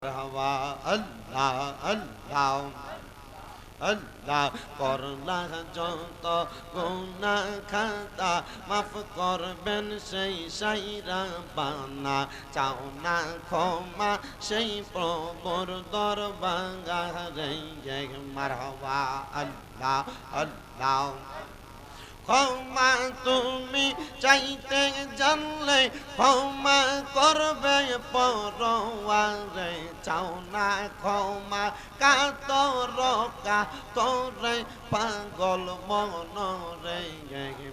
হওয়া আল্লাহ আল্লাহ আল্লাহ করলা যত গুনাহ খাতা মাফ করবেন সেই সাইরা বানা চাও না ক্ষমা সেই প্রভুর দরবারে মারহাবা আল্লাহ আল্লাহ ক্ষমা তুমি চাইতে জানলে ক্ষমা করবে পরওয়ারে চাও না ক্ষমা কাতর কাতরে পাগল মনরে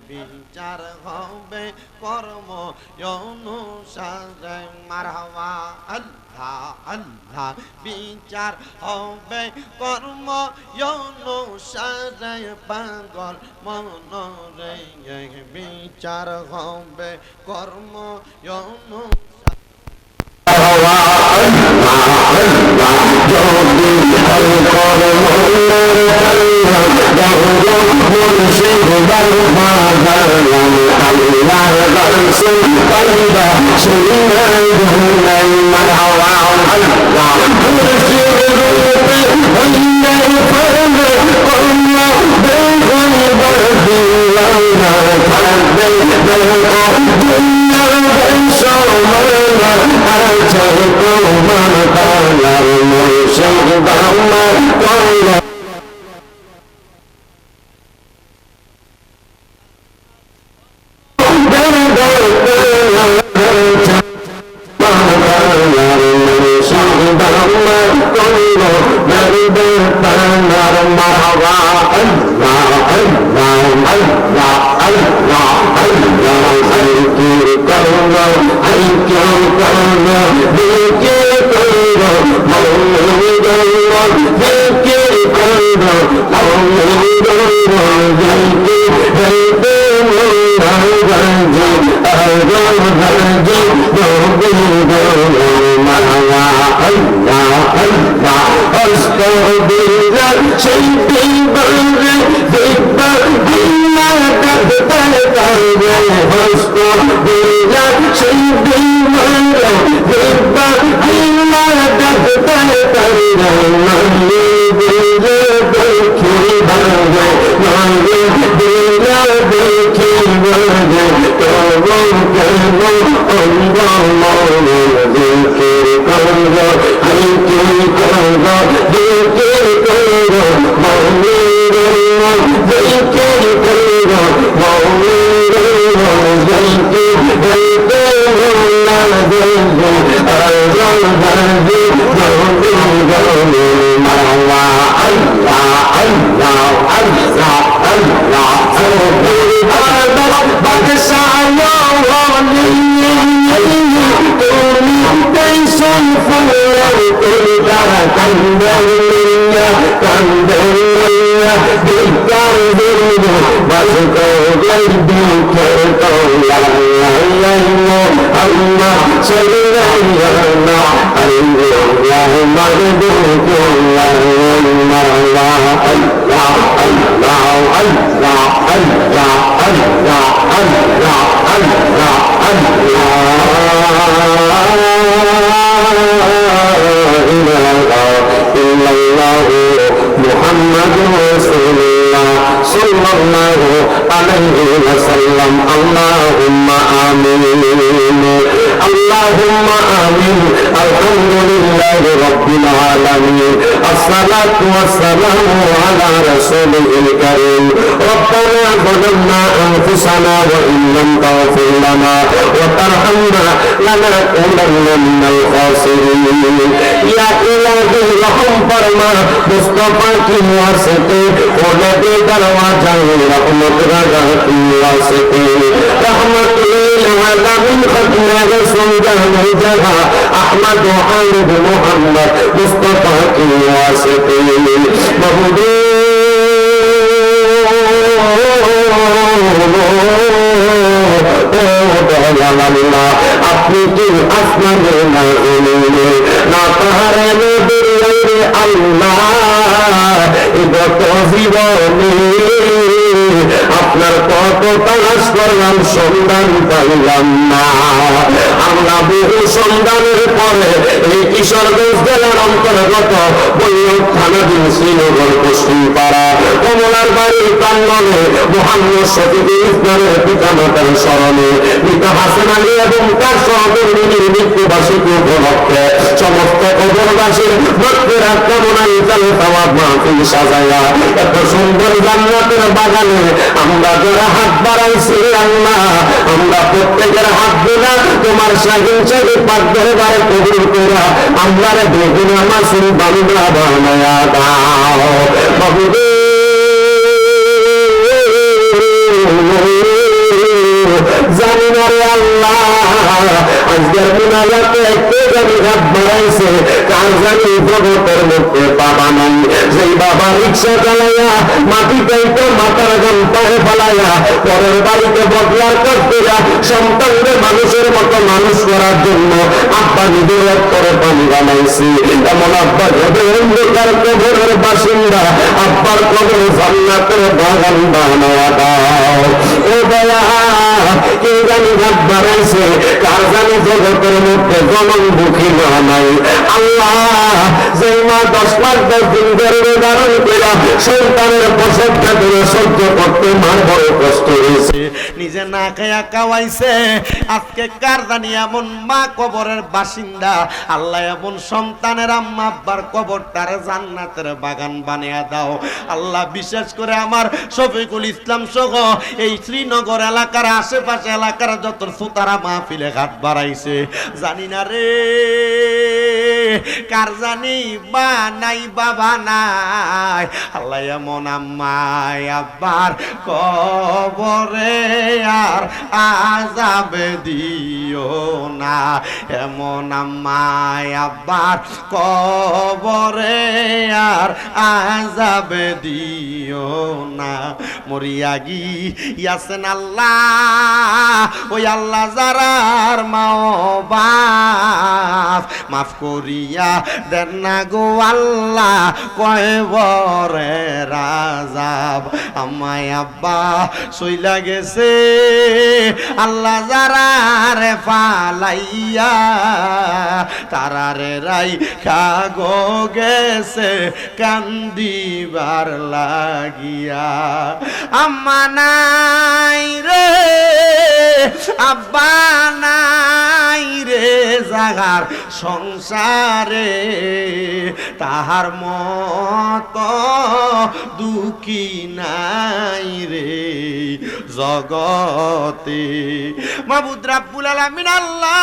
বিচার হবে কর্ম অনুসারে মারহাবা আল্লাহ আল্লাহ বিচার হবে কর্ম অনুসারে পাগল মনরে বিচার হবে কর্ম আপনার কত তালাশ করলাম, সন্ধান পাইলাম না। আমরা বহু সন্ধানের পরে এই কিশোরগঞ্জ জেলার অন্তর্গত বৈরব থানাধীন শ্রীনগর পশ্চিমপাড়া কমলার বাড়ির প্রাঙ্গণে মোহাম্মদ শফিকুল ইসলামের পিতামাতার স্মরণে মৃত হাসান আলী এবং তার সহকর্মীর মৃত্যুবার্ষিকী উপলক্ষে সমস্ত কবরবাসীর মাগফিরাত কামনায় ইজালে তাওয়াব মাহফিল সাজায়া এত সুন্দর জান্নাতের বাগানে আমরা যারা হাত বাড়াইছি আল্লাহ, আমরা প্রত্যেকের হাত গুলা তোমার শাহিন শাহী পাক দরবারে কবুল কইরা আমরারে বেগুনা মাসুম বান্দা বানায়া দাও বাবুরে। জানি না রে আল্লাহ, আজকের মুনাজাতে কে জানি হাত বাড়াইছে, কার জানি জগতের মধ্যে বাবা নাই, সেই বাবা রিক্সা চালাইয়া মাটি চাইতে মাথার গান পায়ে ফেলাইয়া পরের বাড়িতে বদলার কাজ করিয়া সন্তানদের মানুষের মতো মানুষ করার জন্য আব্বা নিজের করে পানি বানাইছি। এমন আব্বা হবে অন্ধকার কবরের বাসিন্দা, আব্বার কবর জান্নাতের বাগান বানায়া দাও ও দয়া। কে জানি হাত বাড়াইছে, কার জানি জগতের মধ্যে জনমুখী মা নাই আল্লাহ। যে মা 10 মাস 10 দিন গর্ভে ধারণ কইরা সন্তানের প্রসব বেদনা সহ্য করতে মার বড় কষ্ট হয়েছে, নিজে না খায়া খাওয়াইছে। আজকে কার জানি এমন মা কবরের বাসিন্দা, আল্লাহ এমন সন্তানের আম্মা আব্বার কবরটারে জান্নাতের বাগান বানিয়ে দাও আল্লাহ। বিশেষ করে আমার শফিকুল ইসলাম সহ এই শ্রীনগর এলাকার আশেপাশে এলাকার যত সুতারা মাহফিলে হাত বাড়াইছে, জানি না রে কার জানি মা নাই বাবা নাই, আল্লাহ এমন আম্মাই আব্বার কবরে আর আযাবে দিও না, এমন আম্মাই আব্বার কবরে আর আযাবে দিও না। মরিয়া গিয়াছেন আল্লাহ, ওই আল্লাহ যারার মাও বাপ মাফ করিয়া দেন না গো আল্লাহ, কয়বরে রাজাব আমায় আব্বা সইলা গেছে আল্লাহ যারারে ফালাইয়া, তারারে রাই খাগো গেছে কান্দিবার লাগিয়া। আম্মা নাই রে আব্বা নাই রে জাগার সংসারে, তাহার মতো দুঃখী নাই রে জগতে। মাবুদ রাব্বুল আলামিন আল্লাহ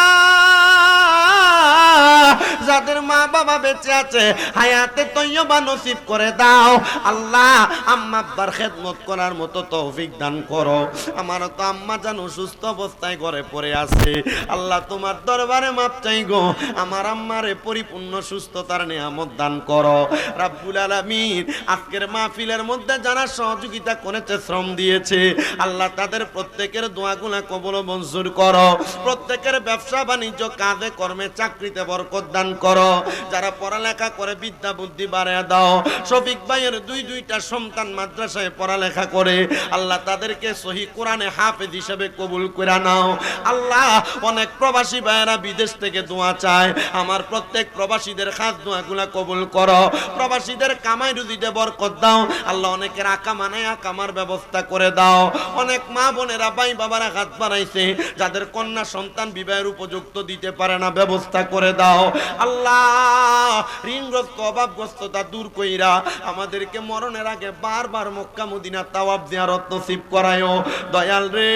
যাদের মা বাবা বেঁচে আছে হায়াতে তৈয়বা নসিব করে দাও আল্লাহ। আম্মা আব্বার খেদমত করার মতো তৌফিক দান করো। আমারও তো আম্মা জান অসুস্থ অবস্থায় ঘরে পড়ে আছে আল্লাহ, তোমার দরবারে মাপ চাই গো। আমার আম্মারে পরিপূর্ণ সুস্থতার নিয়ামত দান করো রাব্বুল আলামিন। আজকের মাহফিলের মধ্যে যারা সহযোগিতা করেছে, শ্রম দিয়েছে আল্লাহ, তাদের প্রত্যেকের দোয়াগুলা কবুল ও মঞ্জুর করো। প্রত্যেকের ব্যবসা বাণিজ্য কাজে কর্মে চাকরিতে বরকত দান করো। যারা পড়ালেখা করে বিদ্যা বুদ্ধি বাড়ায় দাও। শফিক ভাইয়ের দুইটা সন্তান মাদ্রাসায় পড়ালেখা করে আল্লাহ, তাদেরকে সহি কোরআনে হাফেজ হিসেবে কবুল করে নাও আল্লাহ। অনেক প্রবাসী ভাইয়েরা বিদেশ থেকে দোয়া চায়, আমার প্রত্যেক প্রবাসীদের খাস দোয়াগুলা কবুল করো। প্রবাসীদের কামাই রুজিতে বরকত দাও আল্লাহ। অনেকের আকামা নাই, আকামার ব্যবস্থা করে দাও। অনেক মা বোনেরা ভাই বাবারা হাত বাড়াইছে, যাদের কন্যা সন্তান বিবাহের উপযুক্ত দিতে পারে না, ব্যবস্থা করে দাও আল্লাহ। ঋণগ্রস্ত অভাবগ্রস্ততা দূর কইরা আমাদেরকে মরণের আগে বারবার মক্কা মদিনা তাওয়াব জিয়ারত নসিব করায়ও দয়াল রে।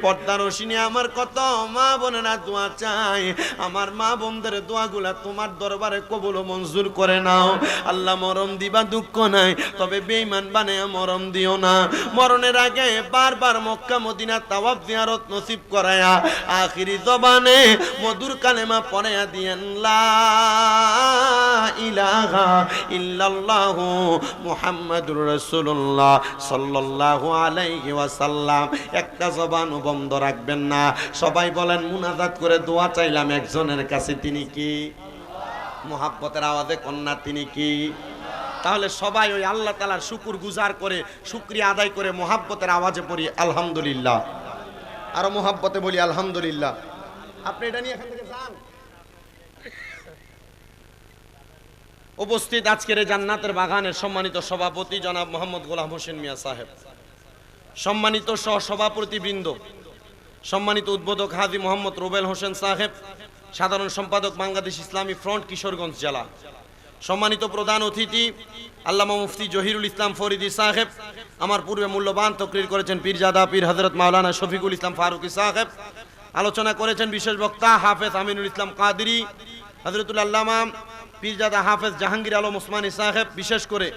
পর্দার রশিনে আমার কত মা বোনেরা দোয়া চাই, আমার মা বোনদের দোয়াগুলা তোমার দরবারে কবুল ও মঞ্জুর করে নাও আল্লাহ। মরণ দিবা দুঃখ নাই, তবে বেঈমান বানায়া মরণ দিও না। মরণের আগে বারবার মক্কা মদিনা তাওয়াব জিয়ারত নসিব করায়া আখিরি জবানে মধুর কালেমা পড়ায়া দিয়েন লা ইলাহা ইল্লাল্লাহু মুহাম্মাদুর রাসূলুল্লাহ সাল্লাল্লাহু আলাইহি ওয়াসাল্লাম। একটা জবান বন্ধ রাখবেন না, সবাই বলেন মুনাজাত করে দোয়া চাইলাম একজনের কাছে, তিনি কি? মুহাব্বতের আওয়াজে কন্যা, তিনি কি? তাহলে সবাই ওই আল্লাহ তাআলার শুকর গুজার করে শুকরিয়া আদায় করে মোহাব্বতের আওয়াজে পড়ি আলহামদুলিল্লাহ। আরো মোহাব্বতে বলি আলহামদুলিল্লাহ। আপনি এটা নিয়ে এখান থেকে যান। উপস্থিত আজকের এই জান্নাতের বাগানের সম্মানিত সভাপতি জনাব মোহাম্মদ গোলাম হোসেন মিয়া সাহেব, সম্মানিত সহসভাপতিবৃন্দ, সম্মানিত উদ্বোধক হাজী মোহাম্মদ রুবেল হোসেন সাহেব, সাধারণ সম্পাদক বাংলাদেশ ইসলামী ফ্রন্ট কিশোরগঞ্জ জেলা, সম্মানিত প্রধান অতিথি আল্লামা মুফতি জহিরুল ইসলাম ফরিদি সাহেব, আমার পূর্বে মূল্যবান তকরির করেছেন পীরজাদা পীর হযরত মাওলানা শফিকুল ইসলাম ফারুকী সাহেব, আলোচনা করেছেন বিশেষ বক্তা হাফেজ আমিনুল ইসলাম কাদেরী, হযরতুল আল্লামা পীরজাদা হাফেজ জাহাঙ্গীর আলম ওসমানী সাহেব, বিশেষ করে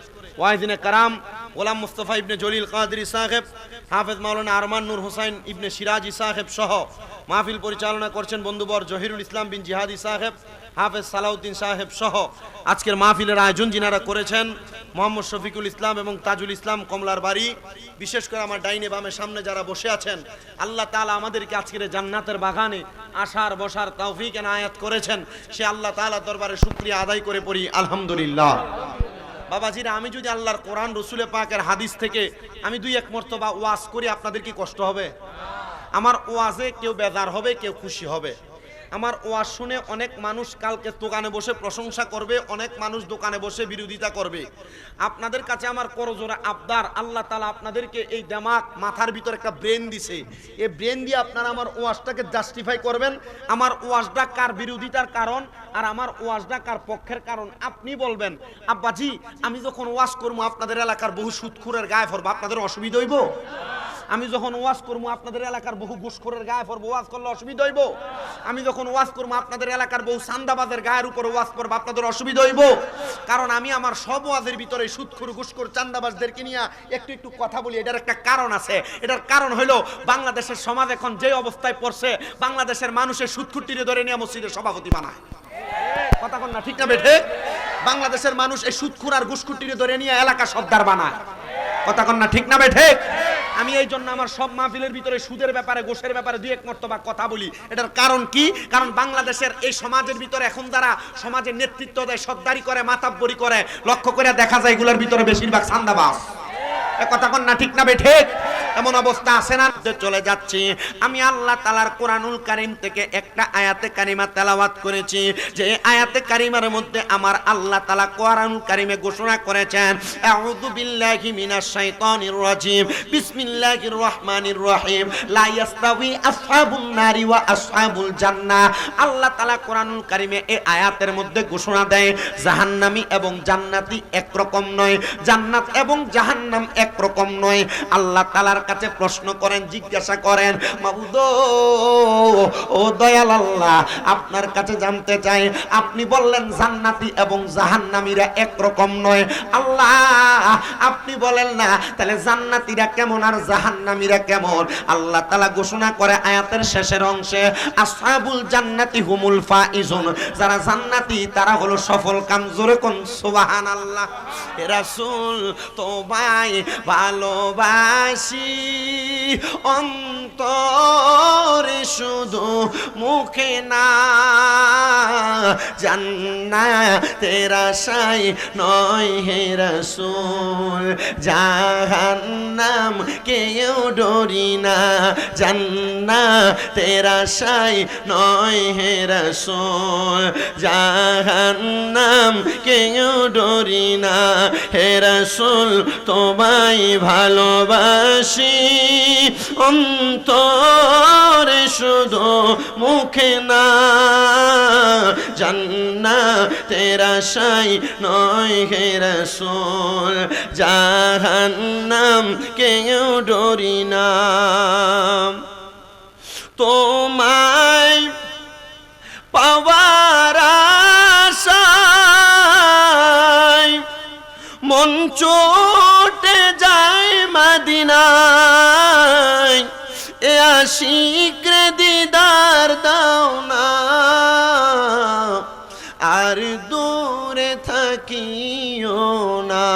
ওয়াইজিনে কারাম গোলাম মুস্তফা ইবনে জলিল কাদেরী সাহেব, হাফেজ মাওলানা আরমান নূর হোসাইন ইবনে সিরাজি সাহেব সহ মাহফিল পরিচালনা করছেন বন্ধুবর জহিরুল ইসলাম বিন জিহাদি সাহেব, হাফেজ সালাউদ্দিন সাহেব সহ আজকের মাহফিলের আয়োজন যিনারা করেছেন মোহাম্মদ শফিকুল ইসলাম এবং তাজুল ইসলাম কমলার বাড়ি, বিশেষ করে আমার ডাইনে বামে সামনে যারা বসে আছেন, আল্লাহ তাআলা আমাদেরকে আজকের জান্নাতের বাগানে আসার বসার তৌফিক এনায়েত করেছেন, সে আল্লাহ তাআলার দরবারে শুকরিয়া আদায় করে পড়ি আলহামদুলিল্লাহ। বাবাজিরা, আমি যদি আল্লাহর কোরআন রসুলে পাকের হাদিস থেকে আমি দুই এক মর্তবা ওয়াজ করি, আপনাদের কি কষ্ট হবে? আমার ওয়াজে কেউ বেজার হবে, কেউ খুশি হবে। আমার ওয়াজ শুনে অনেক মানুষ কালকে দোকানে বসে প্রশংসা করবে, অনেক মানুষ দোকানে বসে বিরোধিতা করবে। আপনাদের কাছে আমার করজোড়া আবদার, আল্লাহ তাআলা আপনাদেরকে এই দিমাগ মাথার ভিতর একটা ব্রেন দিছে, এই ব্রেন দিয়ে আপনারা আমার ওয়াজটাকে জাস্টিফাই করবেন। আমার ওয়াজটা কার বিরোধিতার কারণ আর আমার ওয়াজটা কার পক্ষের কারণ আপনি বলবেন। আব্বাজি, আমি যখন ওয়াজ করবো আপনাদের এলাকার বহু সুদখোরের গায়ে পড়বো, আপনাদের অসুবিধা হইব? আমি যখন ওয়াজ করবো আপনাদের এলাকার বহু ঘুষখোরের গায়ে পড়বো, ওয়াজ করলে অসুবিধা হইব? আমি যখন ওয়াজ করবো আপনাদের এলাকার বহু চান্দাবাজের গায়ের উপর ওয়াজ করবো, আপনাদের অসুবিধা হইব? কারণ আমি আমার সব ওয়াজের ভিতরে সুদখোর ঘুষখোর চান্দাবাজদেরকে নিয়ে একটু একটু কথা বলি। এটার একটা কারণ আছে। এটার কারণ হলো বাংলাদেশের সমাজ এখন যে অবস্থায় পড়ছে, বাংলাদেশের মানুষের সুদখুরটিরে ধরে নিয়ে মসজিদের সভাপতি বানায়। কথা কন না ঠিক না বেঠে? বাংলাদেশের মানুষ এই সুদখোর আর ঘুষখুরটিরে ধরে নিয়ে এলাকা সর্দার বানায়। কথা কন না ঠিক না বেঠে? আমি এই জন্য আমার সব মাহফিলের ভিতরে সুদের ব্যাপারে গোশের ব্যাপারে দুই এক মর্তবা কথা বলি। এটার কারণ কি? কারণ বাংলাদেশের এই সমাজের ভিতরে এখন যারা সমাজের নেতৃত্ব দেয়, সর্দারি করে, মাতাব্বরি করে, লক্ষ্য করে দেখা যায় এগুলোর ভিতরে বেশিরভাগ চান্দাবাজ। কথা কন না ঠিক না বেঠে? এমন অবস্থা আছে না? চলে যাচ্ছি আমি আল্লাহ তাআলার কোরআনুল কারীম থেকে একটা আয়াতে কারিমা তেলাওয়াত করেছি, যে আয়াতে কারিমার মধ্যে আমার আল্লাহ তাআলা কোরআনুল কারীমে ঘোষণা করেছেন, আউযু বিল্লাহি মিনাশ শাইতানির রাজিম, বিসমিল্লাহির রহমানির রহিম, লা ইয়াস্তাউই আসহাবুন নারি ওয়া আসহাবুল জান্নাহ। আল্লাহ তাআলা কোরআনুল কারীমে এই আয়াতের মধ্যে ঘোষণা দেয়, জাহান্নামী এবং জান্নাতি একরকম নয়, জান্নাত এবং জাহান্নাম একরকম নয়। আল্লাহ তাআলার কাছে প্রশ্ন করেন, জিজ্ঞাসা করেন, মাবুদ ও দয়াল আল্লাহ, আপনার কাছে জানতে চাই, আপনি বললেন জান্নাতি এবং জাহান্নামীরা একরকম নয়। আল্লাহ আপনি বলেন না, তাহলে জান্নাতীরা কেমন আর জাহান্নামীরা কেমন? আল্লাহ তাআলা ঘোষণা করে আয়াতের শেষের অংশে, আসহাবুল জান্নাতি হুমুল ফাইজুন, যারা জান্নাতি তারা হলো সফল কাম। জোরে কোন সুবহানাল্লাহ। হে রাসূল, তোমায় ভালোবাসি অন্তরে শুধু মুখে না, জান্নাতের আশায় নয় হে রাসূল, জাহান্নাম কেউ ডরি না, জান্নাতের আশায় নয় হে রাসূল, জাহান্নাম কেউ ডরি না হে রাসূল, তোমায় ভালোবাসি অন্তরে শুধু মুখে না, জান্নাতের আশায় নয় হে রাসূল, জাহান্নাম কেউ ডরি না। তোমায় পাওয়ার আশায় মন চটে যায় মদিনায়, এ আশিক রে দিদার দাও না, আর দূরে থাকিও না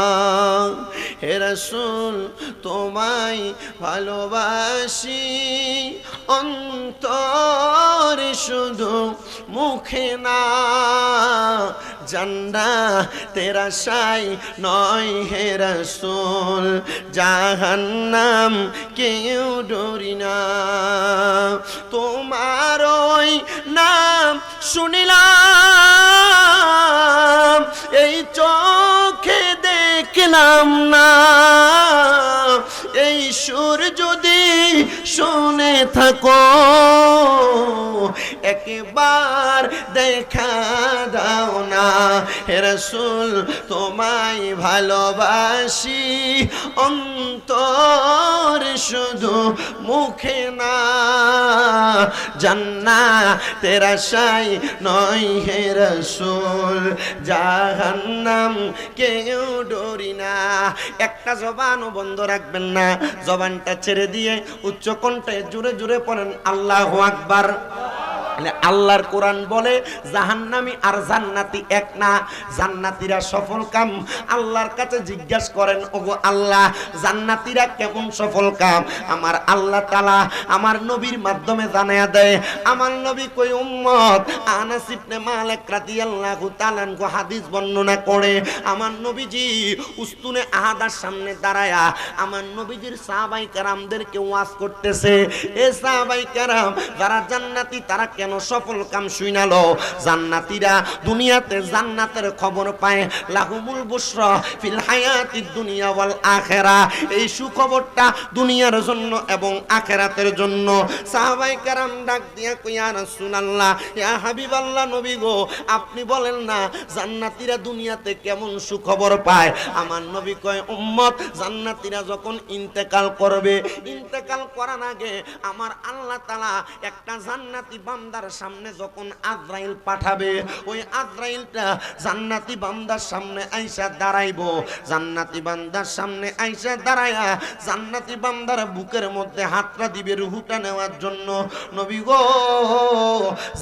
হে রাসূল, তোমায় ভালোবাসি অন্তরে শুধু মুখে না, জান্নাতের আশায় নয় হে রাসূল, জাহান্নাম কেউ ডরি না। তোমার ওই নাম শুনিলাম, এই চোখে দেখলাম না, এই সুর যদি শুনে থাকো একবার দেখা দাও না। হে রাসূল তোমায় ভালোবাসি অন্তর শুধু মুখে না, জান্নাতের আশায় নয় হে রাসূল, জাহান্নাম কেউ ডরি না। একটা জবানও বন্ধ রাখবেন না, জবানটা ছেড়ে দিয়ে উচ্চ কণ্ঠে জোরে জোরে পড়েন আল্লাহু আকবার। আল্লাহর কোরআন বলে জাহান্নামী আর জান্নাতি এক না, জান্নাতীরা সফল কাম। আল্লাহর কাছে জিজ্ঞাসা করেন, ওগো আল্লাহ জান্নাতীরা কেমন সফল কাম? আমার আল্লাহ তাআলা আমার নবীর মাধ্যমে জানায়া দেয়। আমার নবী কই উম্মত, আনাস ইবনে মালিক রাদিয়াল্লাহু তাআলা আনহু হাদিস বর্ণনা করে, আমার নবীজি উস্তুনে আহাদার সামনে দাঁড়ায়া আমার নবীজির সাহাবায়ে কেরামদেরকে ওয়াজ করতেছে। এ সাহাবায়ে কেরাম যারা জান্নাতি তারা কেন সফল কাম শুনালো। জান্নাতীরা দুনিয়াতে জান্নাতের খবর পায়, লাহুমুল বুশরা ফিল হায়াতিদ দুনিয়া ওয়াল আখিরা, এই সুখবরটা দুনিয়ার জন্য এবং আখিরাতের জন্য। সাহাবায়ে কেরাম ডাক দিয়া কই, ইয়া রাসূলুল্লাহ, ইয়া হাবিবাল্লাহ, নবী গো আপনি বলেন না জান্নাতীরা দুনিয়াতে কেমন সুখবর পায়? আমার নবী কয়, উম্মত জান্নাতীরা যখন ইন্তেকাল করবে, ইন্তেকাল করার আগে আমার আল্লাহ তাআলা একটা জান্নাতি বান্দার সামনে যখন আজরাইল পাঠাবে, ওই আজরাইলটা জান্নাতি বান্দার সামনে আইসা দাঁড়াইবো। জান্নাতি বান্দার সামনে আইসা দাঁড়ায়া জান্নাতি বান্দার বুকের মধ্যে হাতটা দিবে রুহুটা নেওয়ার জন্য। নবী গো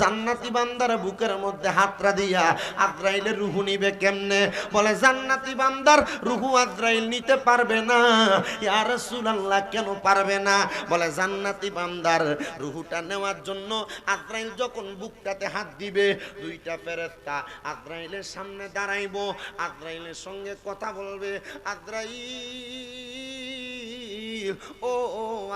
জান্নাতি বান্দার বুকের মধ্যে হাতটা দিয়া আজরাইলের রুহু নিবে কেমনে? বলে জান্নাতি বান্দার রুহু আজরাইল নিতে পারবে না। ইয়া রাসূলুল্লাহ কেন পারবে না? বলে জান্নাতি বান্দার রুহুটা নেওয়ার জন্য আজরাইল যখন বুকটাতে হাত দিবে, দুইটা ফেরেশতা আজরাইলের সামনে দাঁড়াইবো, আজরাইলের সঙ্গে কথা বলবে। আজরাইল ও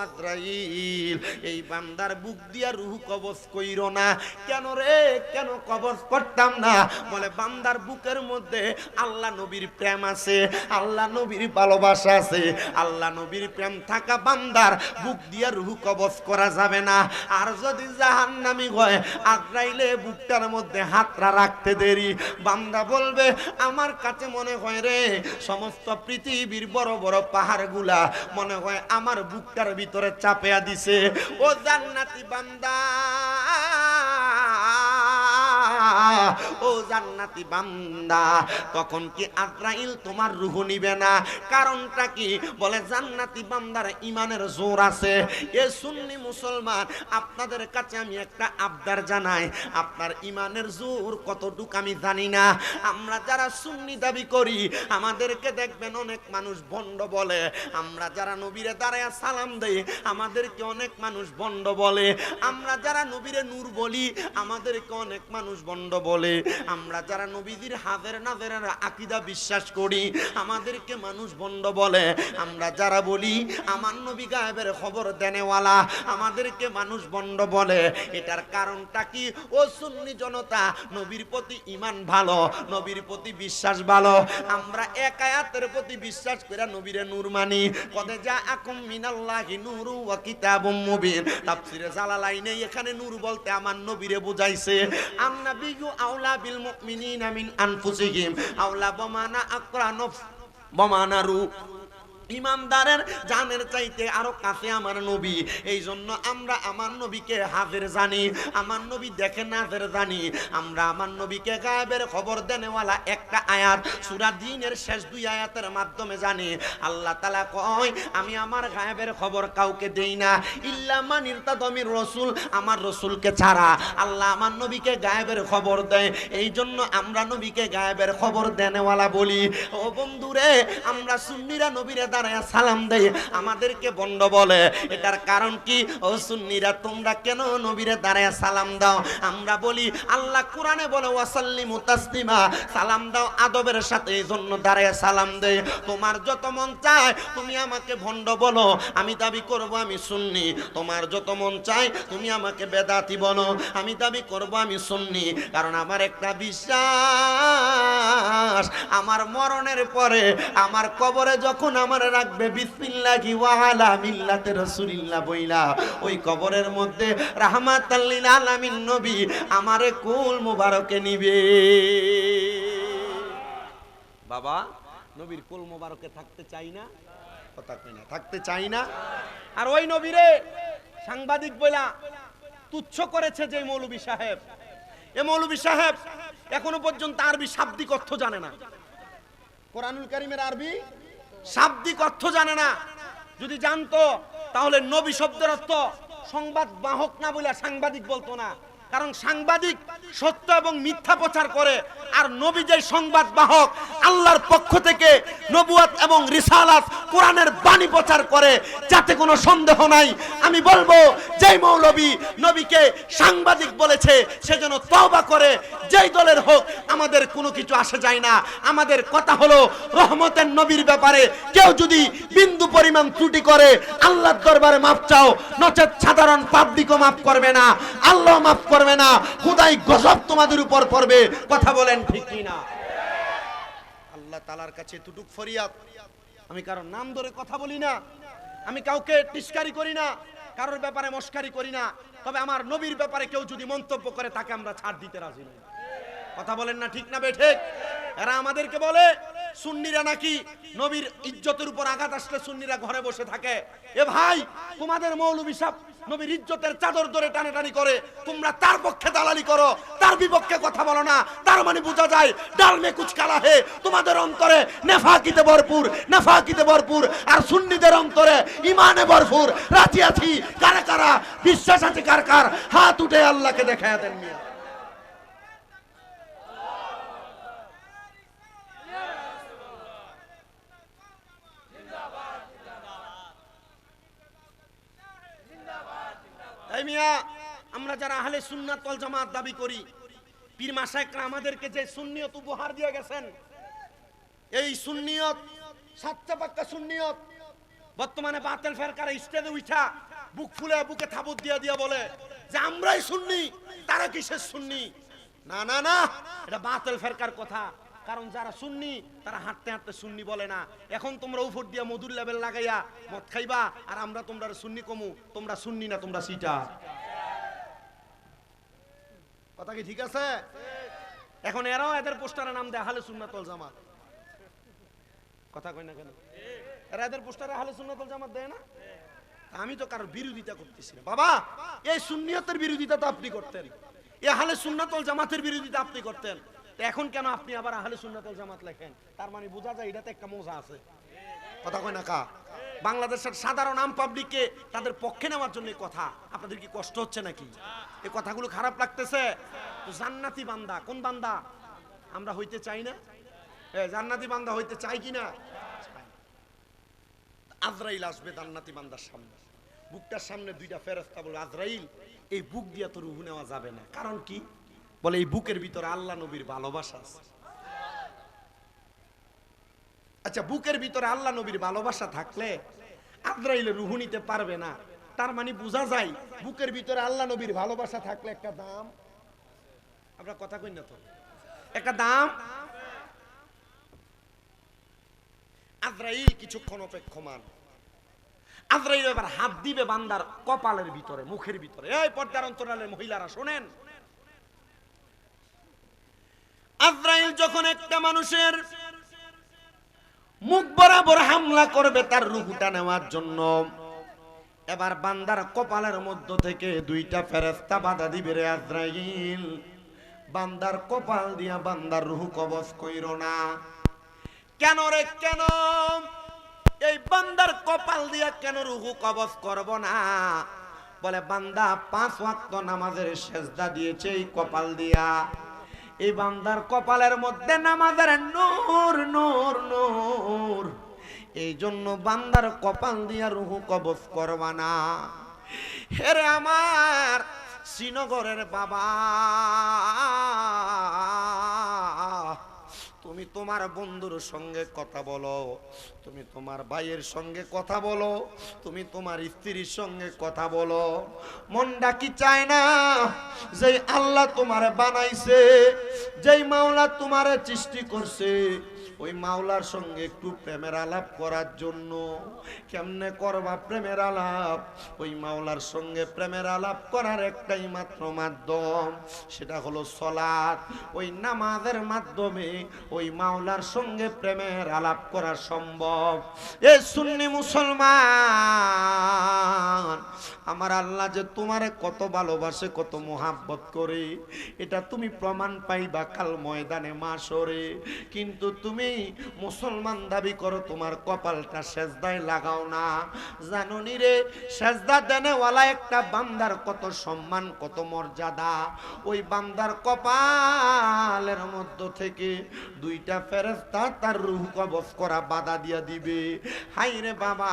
আজরাইল, এই বান্দার বুক দিয়া রুহু কবজ কইরো না। কেন রে, কেন কবজ করতাম না? বলে বান্দার বুকের মধ্যে আল্লাহ নবীর প্রেম আছে, আল্লাহ নবীর ভালোবাসা আছে। আল্লাহ নবীর প্রেম থাকা বান্দার বুক দিয়া রুহু কবজ করা যাবে না। আর যদি জাহান্নামী হয়, আজরাইলে বুকটার মধ্যে হাতটা রাখতে দেরি, বান্দা বলবে আমার কাছে মনে হয় রে সমস্ত পৃথিবীর বড় বড় পাহাড়গুলা মনে হয় আমার বুকটার ভিতরে চাপিয়া দিছে। ও জান্নাতি বান্দা, ও জান্নাতি বান্দা, তখন কি আজরাইল তোমার রূহ নিবে না? কারণটা কি? বলে জান্নাতি বান্দার ঈমানের জোর আছে। এ সুন্নি মুসলমান, আপনাদের কাছে আমি একটা আবদার জানাই, আপনার ঈমানের জোর কতটুকু আমি জানি না। আমরা যারা সুন্নি দাবি করি আমাদেরকে দেখবেন অনেক মানুষ ভণ্ড বলে। আমরা যারা নবীরে দাঁড়ায় সালাম দেই আমাদেরকে অনেক মানুষ ভণ্ড বলে। আমরা যারা নবীরে নূর বলি আমাদেরকে অনেক মানুষ ভণ্ড বলে। আমরা যারা নবীজির হাজের নাজেরের আকীদা বিশ্বাস করি আমাদেরকে মানুষ ভণ্ড বলে। আমরা যারা বলি আমার নবী গায়েবের খবর দেনেওয়ালা আমাদেরকে মানুষ ভণ্ড বলে। এটার কারণটা কি? ও সুন্নি জনতা, নবীর প্রতি ঈমান ভালো, নবীর প্রতি বিশ্বাস ভালো। আমরা এক আয়াতের প্রতি বিশ্বাস করে নবীরে নূর মানি। কদে জাআকুম মিনাল্লাহি নূরু ওয়া কিতাবুম মুবিন, তাফসীরে জালালাইনে এখানে নূর বলতে আমার নবীরে বুঝাইছে। আন-নাবিয়্যু আওলা বিল মুমিনিনা মিন আনফুসিহিম, আওলা বমানা আকরানুফ বমানারু, ইমানদারের জানের চাইতে আরো কাছে আমার নবী। এই জন্য আমরা আমার নবীকে হাজির জানি, আমার নবী দেখে নাজের জানি। আমরা আমার নবীকে গায়েবের খবর দেনেওয়ালা একটা আয়াত সূরা দ্বীনের শেষ দুই আয়াতের মাধ্যমে জানি। আল্লাহ তাআলা কয়, আমি আমার গায়েবের খবর কাউকে দেই না ইল্লা মান ইরতাদা মির রাসূল, আমার রাসূলকে ছাড়া। আল্লাহ আমার নবীকে গায়েবের খবর দেয়, এই জন্য আমরা নবীকে গায়েবের খবর দেনেওয়ালা বলি। ও বন্ধুরে, আমরা সুন্নিরা নবীরে দাঁড়ায় সালাম দেয় আমাদেরকে বন্ড বলে। এটার কারণ কি? ও সুন্নিরা, তোমরা কেন নবীরে দাঁড়ায় সালাম দাও? আমরা বলি আল্লাহ কোরআনে বলে ওয়াসাল্লিমু তাসলিমা, সালাম দাও আদবের সাথে, এই জন্য দাঁড়ায় সালাম দেয়। তোমার যত মন চায় তুমি আমাকে ভণ্ড বলো, আমি দাবি করব আমি সুন্নি। তোমার যত মন চায় তুমি আমাকে বেদাতি বলো, আমি দাবি করব আমি সুন্নি। কারণ আমার একটা বিশ্বাস, আমার মরণের পরে আমার কবরে যখন আমার রাখবে বিসমিল্লাহি ওয়া আলা মিল্লাতি রাসূলিল্লাহ বইলা, ওই কবরের মধ্যে রাহমাতাল লিল আলামিন নবী আমারে কুল মুবারকে নিবে। বাবা, নবীর কুল মুবারকে থাকতে চাই না? কথা কই না, থাকতে চাই না? আর ওই নবীরে সাংবাদিক বইলা তুচ্ছ করেছে যে মৌলভী সাহেব, এ মৌলভী সাহেব এখনো পর্যন্ত আরবি শাব্দিক অর্থ জানে না। কোরআনুল কারীমের আরবি শাব্দিক অর্থ জানে না। যদি জানতো তাহলে নবী শব্দের অর্থ সংবাদ বাহক না বলে সাংবাদিক বলতো না। কারণ সাংবাদিক সত্য এবং মিথ্যা প্রচার করে, আর নবী যে সংবাদ বাহক, আল্লাহর পক্ষ থেকে নবুয়ত এবং রিসালাত কোরআনের বাণী প্রচার করে, যাতে কোনো সন্দেহ নাই। আমি বলবো যেই মৌলবী নবীকে সাংবাদিক বলেছে সে যেন তওবা করে, যেই দলের হোক আমাদের কোনো কিছু আসে যায় না। আমাদের কথা হলো রহমতের নবীর ব্যাপারে কেউ যদি বিন্দু পরিমাণ ত্রুটি করে আল্লাহর দরবারে মাপ চাও, নচেত সাধারণ পাবলিকও মাফ করবে না, আল্লাহ মাফ করবে না, খোদাই গজব তোমাদের উপর পড়বে। কথা বলেন ঠিক কি না? আল্লাহ তাআলার কাছে এতটুক ফরিয়াদ। আমি কারোর নাম ধরে কথা বলি না, আমি কাউকে টিস্কারি করি না, কারোর ব্যাপারে মস্কারি করি না। তবে আমার নবীর ব্যাপারে কেউ যদি মন্তব্য করে তাকে আমরা ছাড় দিতে রাজি নই। কথা বলেন না ঠিক না বেঠিক? এরা আমাদেরকে বলে সুন্নিরা নাকি নবীর ইজ্জতের উপর আঘাত আসলে সুন্নিরা ঘরে বসে থাকে। এ ভাই, তোমাদের মৌলভী সাহেব নবীর ইজ্জতের চাদর ধরে টানাটানি করে, তোমরা তার পক্ষে দালালি করো, তার বিপক্ষে কথা বলো না। তার মানে বোঝা যায় ডাল মে কুছ কালা হে, তোমাদের অন্তরে নেফাকিতে ভরপুর, নেফাকিতে ভরপুর, আর সুন্নিদের অন্তরে ঈমানে ভরপুর। রাজি আছি কারা কারা, বিশ্বাস আছে কার কার, হাত উঠে আল্লাহকে দেখায়া দেন মিয়া। এই মিয়া, আমরা যারা আহলে সুন্নাত ওয়াল জামাত দাবি করি, পীর মাশায়েখরা আমাদেরকে যে সুন্নিয়ত উপহার দিয়ে গেছেন, এই সুন্নিয়ত সাচ্চা পাক্কা সুন্নিয়ত। বর্তমানে বাতিল ফেরকারা স্টেজে উঠা বুক ফুলে বুকে থাবুত দিয়া দিয়া বলে যে আমরাই সুন্নি, তারা কিসের সুন্নি? না না না, এটা বাতিল ফেরকার কথা। কারণ যারা সুন্নি তারা হাঁটতে হাঁটতে সুন্নি বলে না। এখন তোমরা উপর দিয়া মধুর লেভেল লাগাইয়া মদ খাইবা, আর আমরা তোমরা সুন্নি কমু। তোমরা সুন্নি না, তোমরা সিটা। কথা কি ঠিক আছে? এখন এরাও এদের পোস্টারে নাম দেয় আহলে সুন্নাত ওয়াল জামাত। কথা কই না কেন? এরা এদের পোস্টারে আহলে সুন্নাত ওয়াল জামাত দেয় না? আমি তো কারোর বিরোধিতা করতেছি না বাবা। এই সুন্নিয়তের বিরোধিতা তো আপনি করতেন, এই আহলে সুন্নাত ওয়াল জামাতের বিরোধিতা আপনি করতেন। এখন কেন আপনি আবার আহলে সুন্নাত ওয়াল জামাত লেখেন? তার মানে বোঝা যায় এটাতে একটা মজা আছে। কথা কয় না কা? বাংলাদেশের সাধারণ আম পাবলিককে তাদের পক্ষে নেওয়ার জন্য কথা। আপনাদের কি কষ্ট হচ্ছে নাকি? এই কথাগুলো খারাপ লাগতেছে? তো জান্নাতি বান্দা, কোন বান্দা আমরা হইতে চাই না? জান্নাতি বান্দা হইতে চাই কিনা? আজরাইল আসবে জান্নাতি বান্দার সামনে, বুকটার সামনে দুইটা ফেরেশতা বলবে আজরাইল এই বুক দিয়া তো রূহ নেওয়া যাবে না। কারণ কি? বলে এই বুকের ভিতরে আল্লাহ নবীর ভালোবাসা আছে। আচ্ছা, বুকের ভিতরে আল্লাহ নবীর ভালোবাসা থাকলে আজরাইলে রূহ নিতে পারবে না। তার মানে বোঝা যায় বুকের ভিতরে আল্লাহ নবীর ভালোবাসা থাকলে একটা দাম। আমরা কথা কই না তো? একটা দাম। আজরাইল কিছুক্ষণ অপেক্ষমান। আজরাইল এবার হাত দিবে বান্দার কপালের ভিতরে, মুখের ভিতরে। এই পর্দার অন্তরালের মহিলারা শোনেন, আজরাইল যখন একটা মানুষের মুখ বরাবর হামলা করবে তার রূহটা নেওয়ার জন্য, এবার বান্দার কপালের মধ্য থেকে দুইটা ফেরেশতা বাধা দিবে। রে আজরাইল, বান্দার কপাল দিয়া বান্দার রূহ কবজ কইরো না। কেন রে কেন? এই বান্দার কপাল দিয়া কেন রূহ কবজ করব না? বলে বান্দা 5 ওয়াক্ত নামাজের সেজদা দিয়েছে এই কপাল দিয়া। এই বান্দার কপালের মধ্যে নামাজের নূর নূর নূর। এই জন্য বান্দার কপাল দিয়া রুহু কবজ করবা না। হেরে আমার শ্রীনগরের বাবা, তুমি তোমার বন্ধুর সঙ্গে কথা বলো, তুমি তোমার ভাইয়ের সঙ্গে কথা বলো, তুমি তোমার স্ত্রীর সঙ্গে কথা বলো। মনটা কি চায় না যেই আল্লাহ তোমারে বানাইছে, যেই মাওলা তোমারে সৃষ্টি করছে, ওই মাওলার সঙ্গে একটু প্রেমের আলাপ করার জন্য? কেমনে করবা প্রেমের আলাপ? ওই মাওলার সঙ্গে প্রেমের আলাপ করার একটাই মাত্র মাধ্যম, সেটা হলো সালাত। ওই নামাজের মাধ্যমে ওই মাওলার সঙ্গে প্রেমের আলাপ করা সম্ভব। এ সুন্নি মুসলমান, আমার আল্লাহ যে তোমারে কত ভালোবাসে, কত মোহাব্বত করে, এটা তুমি প্রমাণ পাইবা কাল ময়দানে মাশরে। কিন্তু তুমি মুসলমান দাবি করো, তোমার কপালটা সেজদায় লাগাও না। জানো নি রে, সেজদা দেনেওয়ালা একটা বান্দার কত সম্মান, কত মর্যাদা। ওই বান্দার কপালের মধ্য থেকে দুইটা ফেরেশতা তার রূহ কবজ করা বাধা দিয়া দিবে। হাই রে বাবা,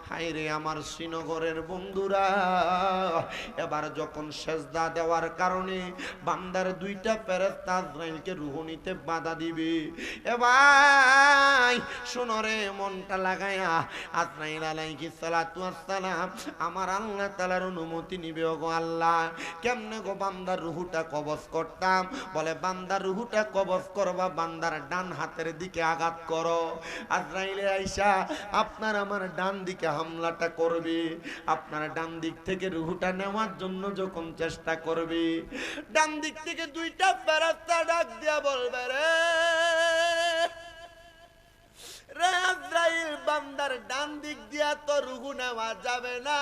হাই রে আমার শ্রীনগরের বন্ধুরা, এবার যখন সেজদা দেওয়ার কারণে বান্দার দুইটা ফেরেশতা আজরাইলকে রূহ নিতে বাধা দিবে, এবার শোনো রে, মনটা লাগায়া আজরাইল আলাইহিস সালাতু ওয়াস সালাম আমার আল্লাহ তাআলার অনুমতি নিবে। ওগো আল্লাহ, কেমনে গো বান্দার রূহটা কবজ করতাম? বলে বান্দার রূহটা কবজ করবা, বান্দার ডান হাতের দিকে আঘাত করো। আজরাইলে আইসা আপনার আমার ডান দিকে হামলাটা করবে, আপনার ডান দিক থেকে রূহটা নেওয়ার জন্য যখন চেষ্টা করবে, ডান দিক থেকে দুইটা ফেরেশতা ডাক দিয়া বলবে, রে রে আজরাইল, বান্দার ডান দিক দিয়া তো রূহ নেওয়া যাবে না।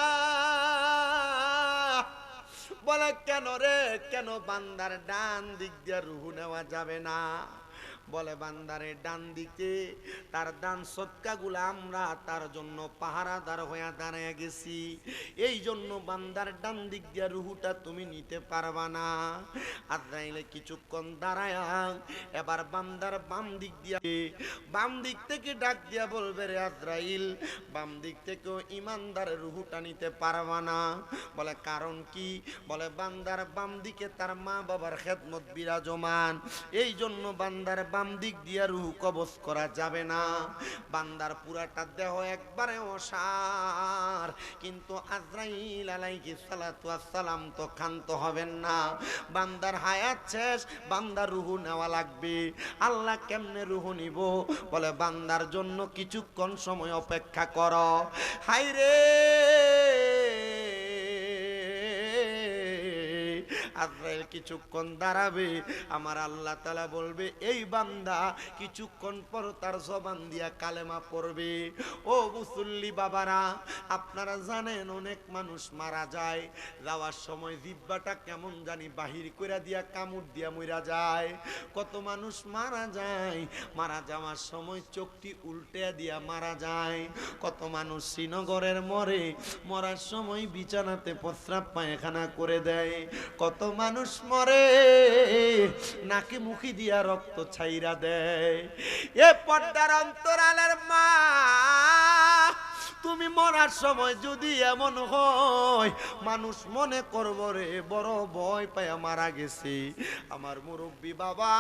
বলে কেন রে, কেন বান্দার ডান দিক দিয়া রূহ নেওয়া যাবে না? বলে বান্দারে ডান দিকে তার দান সদকাগুলো আমরা তার জন্য পাহারাদার হয়ে দাঁড়িয়ে গেছি, এই জন্য বান্দার ডান দিক দিয়া রুহুটা তুমি নিতে পারবা না। আজরাইলে কিছুক্ষণ দাঁড়ায়, এবার বান্দার বাম দিক দিয়া, বাম দিক থেকে ডাক দিয়া বলবে, রে আজরাইল, বাম দিক থেকেও ইমানদার রুহুটা নিতে পারবা না। বলে কারণ কি? বলে বান্দার বাম দিকে তার মা বাবার খেদমত বিরাজমান, এই জন্য বান্দার বাম দিক দিয়া রূহ কবজ করা যাবে না। বান্দার পুরাটা দেহ একবারে অসার, কিন্তু আজরাইল আলাইহিস সালাতু ওয়াস সালাম তো ক্ষান্ত হবেন না। বান্দার হায়াত শেষ, বান্দার রূহ নেওয়া লাগবে। আল্লাহ কেমনে রূহ নিব? বলে বান্দার জন্য কিছুক্ষণ সময় অপেক্ষা করো। হাই রে, আজরাইল কিছুক্ষণ দাঁড়াবে, আমার আল্লাহ তাআলা বলবে, এই বান্দা কিছুক্ষণ পর তার জবান দিয়া কালেমা পড়বে। ও মুসল্লি বাবারা, আপনারা জানেন অনেক মানুষ মারা যায়, যাওয়ার সময় জিহ্বাটা কেমন জানি বাহির কইরা দিয়া কামড় দিয়া মইরা যায়। কত মানুষ মারা যায়, মারা যাওয়ার সময় চোখটি উল্টে দিয়া মারা যায়। কত মানুষ শ্রীনগরের মরে, মরার সময় বিছানাতে প্রস্রাব পায়খানা করে দেয়। কত মানুষ মরে, নাকি মুখি দিয়া রক্ত ছাইরা দেয়। এ পর্দার অন্তরালের মা, তুমি মরার সময় যদি এমন হয়, মানুষ মনে করব রে বড় ভয় পায়া মারা গেছে আমার মুরব্বী বাবা।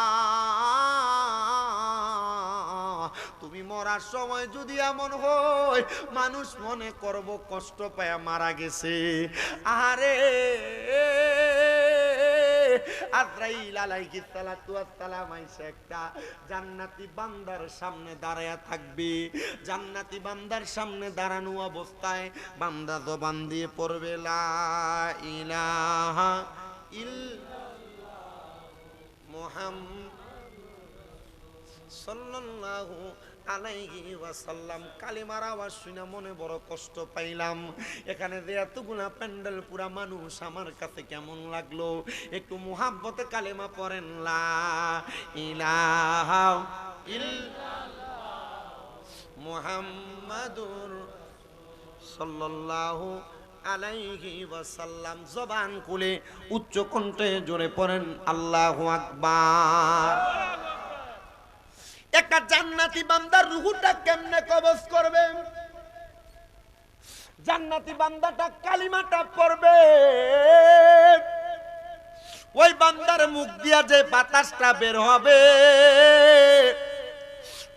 তুমি মরার সময় যদি এমন হয়, মানুষ মনে করব কষ্ট পায়া মারা গেছে। আরে আজরাইল আলাইহিস সালাতু ওয়াস সালাম আইসা একটা জান্নাতি বান্দার সামনে দাঁড়ায়া থাকবে। জান্নাতি বান্দার সামনে দাঁড়ানো অবস্থায় বান্দা জবান দিয়ে পড়বে, লা ইলাহা ইল্লাল্লাহ মুহাম্মাদ সাল্লাল্লাহু আলাইহি ওয়াসাল্লাম। কালিমার আওয়াজ শুনে মনে বড় কষ্ট পাইলাম। এখানে যে এতগুলা প্যান্ডেল পুরা মানুষ, আমার কাছে কেমন লাগলো? একটু মুহাব্বতে কালেমা পড়েন, লা ইলাহা ইল্লাল্লাহ মুহাম্মাদুর সাল্লাল্লাহু আলাইহি ওয়াসাল্লাম। জবান খুলে উচ্চ কণ্ঠে জোরে পড়েন, আল্লাহু আকবার। একটা জান্নাতি বান্দার রূহটা কেমনে কবজ করবে? জান্নাতি বান্দাটা কালিমাটা পড়বে, ওই বান্দার মুখ দিয়া যে বাতাসটা বের হবে,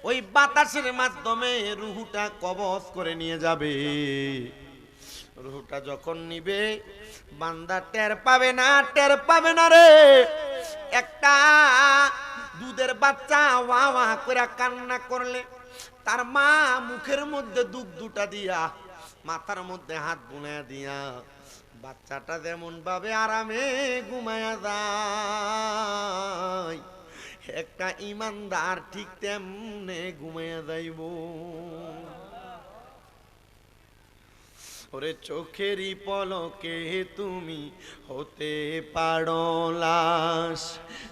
ওই বাতাসের মাধ্যমে রূহটা কবজ করে নিয়ে যাবে। রূহটা যখন নিবে বান্দা টের পাবে না রে। একটা দুধের বাচ্চা ওয়া ওয়া করে কান্না করলে তার মা মুখের মধ্যে দুধটা দিয়া মাথার মধ্যে হাত বুলাইয়া দিয়া বাচ্চাটা যেমন ভাবে আরামে ঘুমায়া যায়, একটা ইমানদার ঠিক তেমনে ঘুমায়া যাইব। ওরে চোখেরই পলকে তুমি হতে পারো লাশ,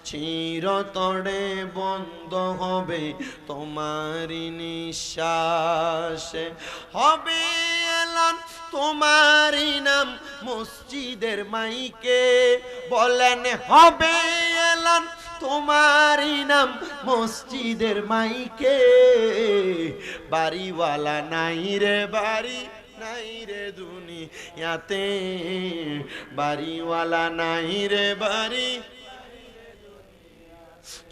চিরতরে বন্ধ হবে তোমারই নিঃশ্বাস। হবে এলান তোমারই নাম মসজিদের মাইকে, বলেন হবে এলান তোমারই নাম মসজিদের মাইকে। বাড়িওয়ালা নাই রে বাড়ি নাই রে দুনিয়াতে, বাড়িওয়ালা নাই রে বাড়ি।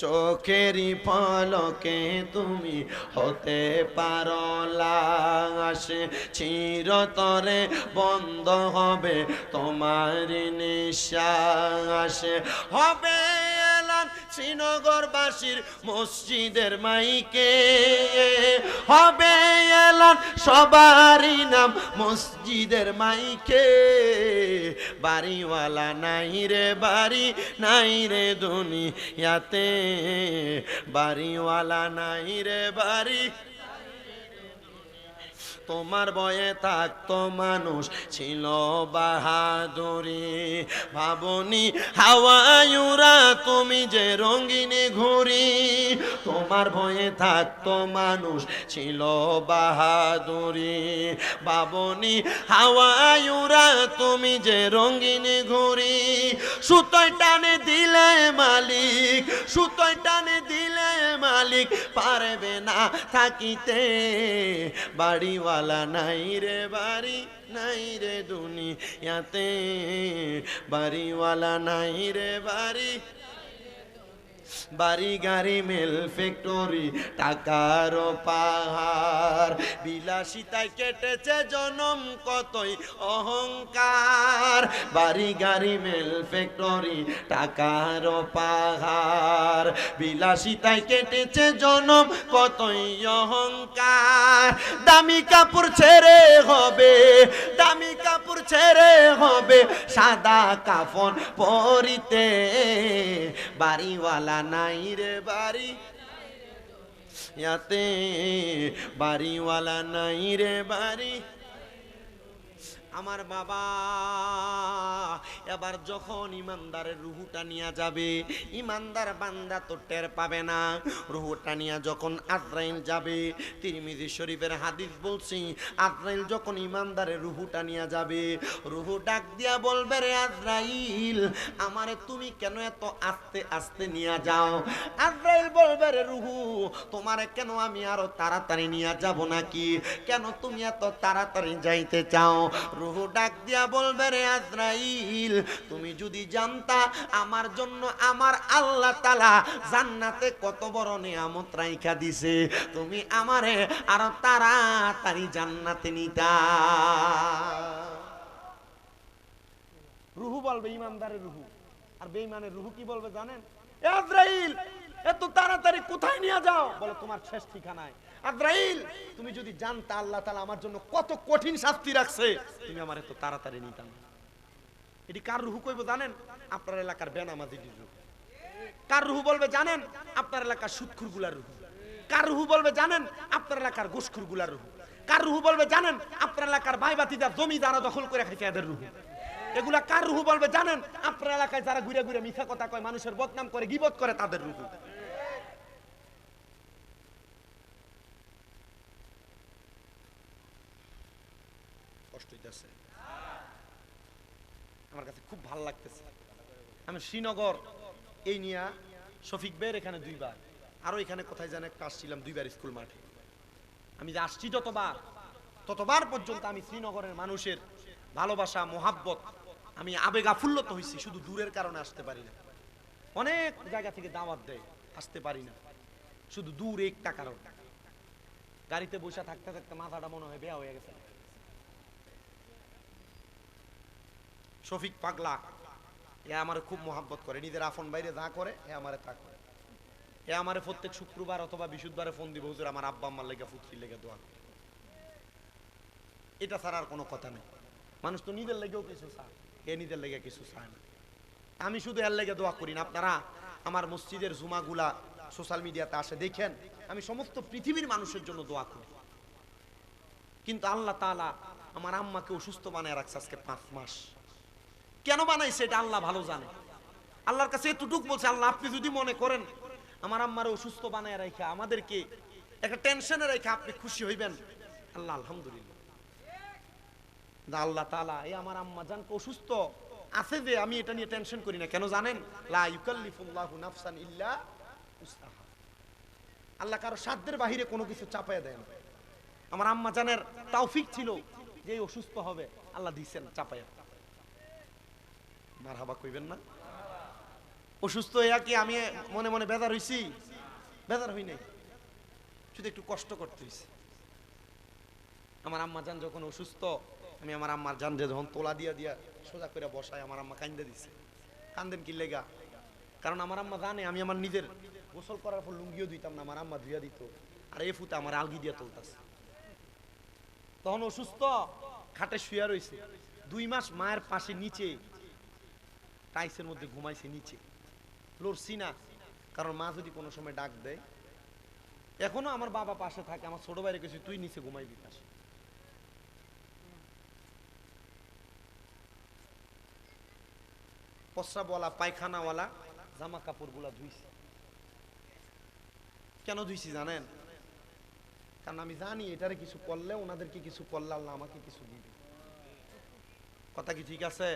চোখেরই পলকে তুমি হতে পারো লাশ, চিরতরে বন্ধ হবে তোমার নিঃশ্বাস। হবে এলান শ্রীনগরবাসীর মসজিদের মাইকে, হবে এলান সবারই নাম মসজিদের মাইকে। বাড়িওয়ালা নাই রে বাড়ি নাই রে দুনিয়াতে, বাড়িওয়ালা নাই রে বাড়ি। তোমার বয়ে থাকতো মানুষ ছিল বাহাদুরি, ভাবনি হাওয়ায়ুরা তুমি যে রঙিনে ঘুরি। তোমার ভয়ে থাকতো মানুষ ছিল বাহাদুরি, ভাবনি হাওয়ায়ুরা তুমি যে রঙিনে ঘুরি। সুতোয় টানে দিলে মালিক, সুতোয় টানে দিলে মালিক পারবে না থাকিতে। বাড়িওয়ালা নাই রে বাড়ি নাই রে দুনিয়াতে, বাড়িওয়ালা নাই রে বাড়ি। বাড়ি গাড়ি মেল ফ্যাক্টরি টাকার পাহাড়, বিলাসিতায় কেটেছে জনম কতই অহংকার। বাড়ি গাড়ি মেল ফ্যাক্টরি টাকার পাহাড়, বিলাসিতায় কেটেছে জনম কতই অহংকার। দামি কাপড় ছেড়ে হবে, দামি কাপড় ছেড়ে হবে সাদা কাফন পরিতে। বাড়িওয়ালা নাই রে বাড়ি ইয়াতে, বাড়িওয়ালা নাই রে বাড়ি। আমার বাবা এবার যখন ইমানদারের রুহুটা নিয়ে যাবে, ইমানদার বান্দা তো টের পাবে না। রুহুটা নিয়ে যখন আজরাইল যাবে, তিরমিজি শরীফের হাদিস বলছি, আজরাইল যখন ইমানদারের রুহুটা নিয়ে যাবে, রুহু ডাক দিয়া বলবে রে আজরাইল, আমারে তুমি কেন এত আস্তে আস্তে নিয়ে যাও? আজরাইল বলবে রে রুহু, তোমারে কেন আমি আরো তাড়াতাড়ি নিয়ে যাব নাকি? কেন তুমি এত তাড়াতাড়ি যাইতে চাও? রুহু ডাক দিয়া বলবে রে আজরাইল, তুমি যদি জানতা আমার জন্য আমার আল্লাহ তাআলা জান্নাতে কত বড় নিয়ামত রাইখা দিছে, তুমি আমারে আরো তাড়াতাড়ি জান্নাতে নিতা। রুহু বলবে, ইমানদারের রুহু। আর বেঈমানের রুহু কি বলবে জানেন? এ আজরাইল, এত তাড়াতাড়ি কোথায় নিয়ে যাও? বলে তোমার শেষ ঠিকানায়। আজরাইল, তুমি যদি জানতা আল্লাহ তাআলা আমার জন্য কত কঠিন শাস্তি রাখছে, তুমি আমার এত তাড়াতাড়ি নিতাম। এটি কার রুহু কইব জানেন? আপনার এলাকার বেনামাজির রুহু। কার রুহু বলবে জানেন? আপনার এলাকার সুদখুরগুলার রুহু। কার রুহু বলবে জানেন? আপনার এলাকার ঘুষখুরগুলার রুহু। কার রুহু বলবে জানেন? আপনার এলাকার ভাইবাতিদার জমি যারা দখল করে খাইছে এদের রুহু। এগুলা কার রুহু বলবে জানেন? আপনার এলাকায় যারা ঘুরে ঘুরে মিথ্যা কথা কয়, মানুষের বদনাম করে, গীবত করে, তাদের রুহু। কষ্ট হইতেছে, আমার কাছে খুব ভালো লাগতেছে। আমি শ্রীনগর এই নিয়া শফিক ভাইয়ের এখানে 2 বার, আরো এখানে কোথায় যেন একটা আসছিলাম 2বার স্কুল মাঠে। আমি যে আসছি ততবার পর্যন্ত আমি শ্রীনগরের মানুষের ভালোবাসা মোহাব্বত আমি আবেগ আফুল্লত হয়েছি, শুধু দূরের কারণে আসতে পারি না। অনেক জায়গা থেকে দাওয়াত দেয়, আসতে পারি না, শুধু দূর একটা কারণ। গাড়িতে বসে থাকতে থাকতে মাথাটা মনে হয় বেয়া হয়ে গেছে। শফিক পাগলা এ আমার খুব মোহাব্বত করে, নিজের আপন বাইরে যা করে এ আমারে তা করে। এ আমারে প্রত্যেক শুক্রবার অথবা বৃহস্পতিবারে ফোন দিব, হুজুর আমার আব্বা আম্মার লেগে পুত্রীর লেগে দোয়া করে। এটা ছাড়া আর কোনো কথা নেই। মানুষ তো নিজের লেগেও কিছু চায়, এ নিজের লেগে কিছু চায় না। আমি শুধু এর লেগে দোয়া করি না। আপনারা আমার মসজিদের জুমাগুলা সোশ্যাল মিডিয়াতে আসে দেখেন, আমি সমস্ত পৃথিবীর মানুষের জন্য দোয়া করি। কিন্তু আল্লাহ তাআলা আমার আম্মাকে অসুস্থ বানায় রাখছে আজকে 5 মাস। কেন বানাইছে এটা আল্লাহ ভালো জানে। আল্লাহর কাছে এতটুকু বলছে, আল্লাহ আপনি যদি মনে করেন আমার আম্মারে অসুস্থ বানায় রাখা আমাদেরকে একটা টেনশনে রেখে আপনি খুশি হইবেন, আল্লাহ আলহামদুলিল্লাহ। আল্লাহ তাআলা এই আমার আম্মা জানকে অসুস্থ আছে যে আমি এটা নিয়ে টেনশন করি না। কেন জানেন? লা ইউকাল্লিফুল্লাহু নাফসান ইল্লা উসআহা। আল্লাহ কারো সাধ্যের বাহিরে কোনো কিছু চাপায় দেয় না। আমার আম্মা জানের তৌফিক ছিল যে অসুস্থ হবে, আল্লাহ দিয়েছেন চাপায়া। মারহাবা কইবেন না? অসুস্থ হইয়া কি আমি মনে মনে বেজার হইছি? বেজার হই নাই, শুধু একটু কষ্ট করতে হইছে। আমার আম্মা জান যখন অসুস্থ, আমি আমার আম্মার জান যে যখন তোলা দিয়া দিয়া সোজা করে বসায়, আমার আম্মা কান্দে দিছে। কান্দেন কি লেগা? কারণ আমার আম্মা জানে আমি আমার নিজের গোসল করার পর লুঙ্গিও দিতাম না, আমার আম্মা ধুইয়া দিত, আর এই ফুতে আমার আলগি দিয়া তুলতাছে। তখন অসুস্থ খাটে শুয়া রইছে 2 মাস, মায়ের পাশে নিচে টাইসের মধ্যে ঘুমাইছে, নিচে লড়ছি না। কারণ মা যদি কোনো সময় ডাক দেয়, এখনো আমার বাবা পাশে থাকে, আমার ছোট ভাইরে কইছে তুই নিচে ঘুমাইবি পাশে। পশ্রাবওয়ালা পায়খানাওয়ালা জামা কাপড় গুলা ধুইছি। কেন ধুইছি জানেন? কারণ আমি জানি এটারে কিছু করলে, ওনাদেরকে কিছু করলে আল্লাহ আমাকে কিছু দিবে। কথা কি ঠিক আছে?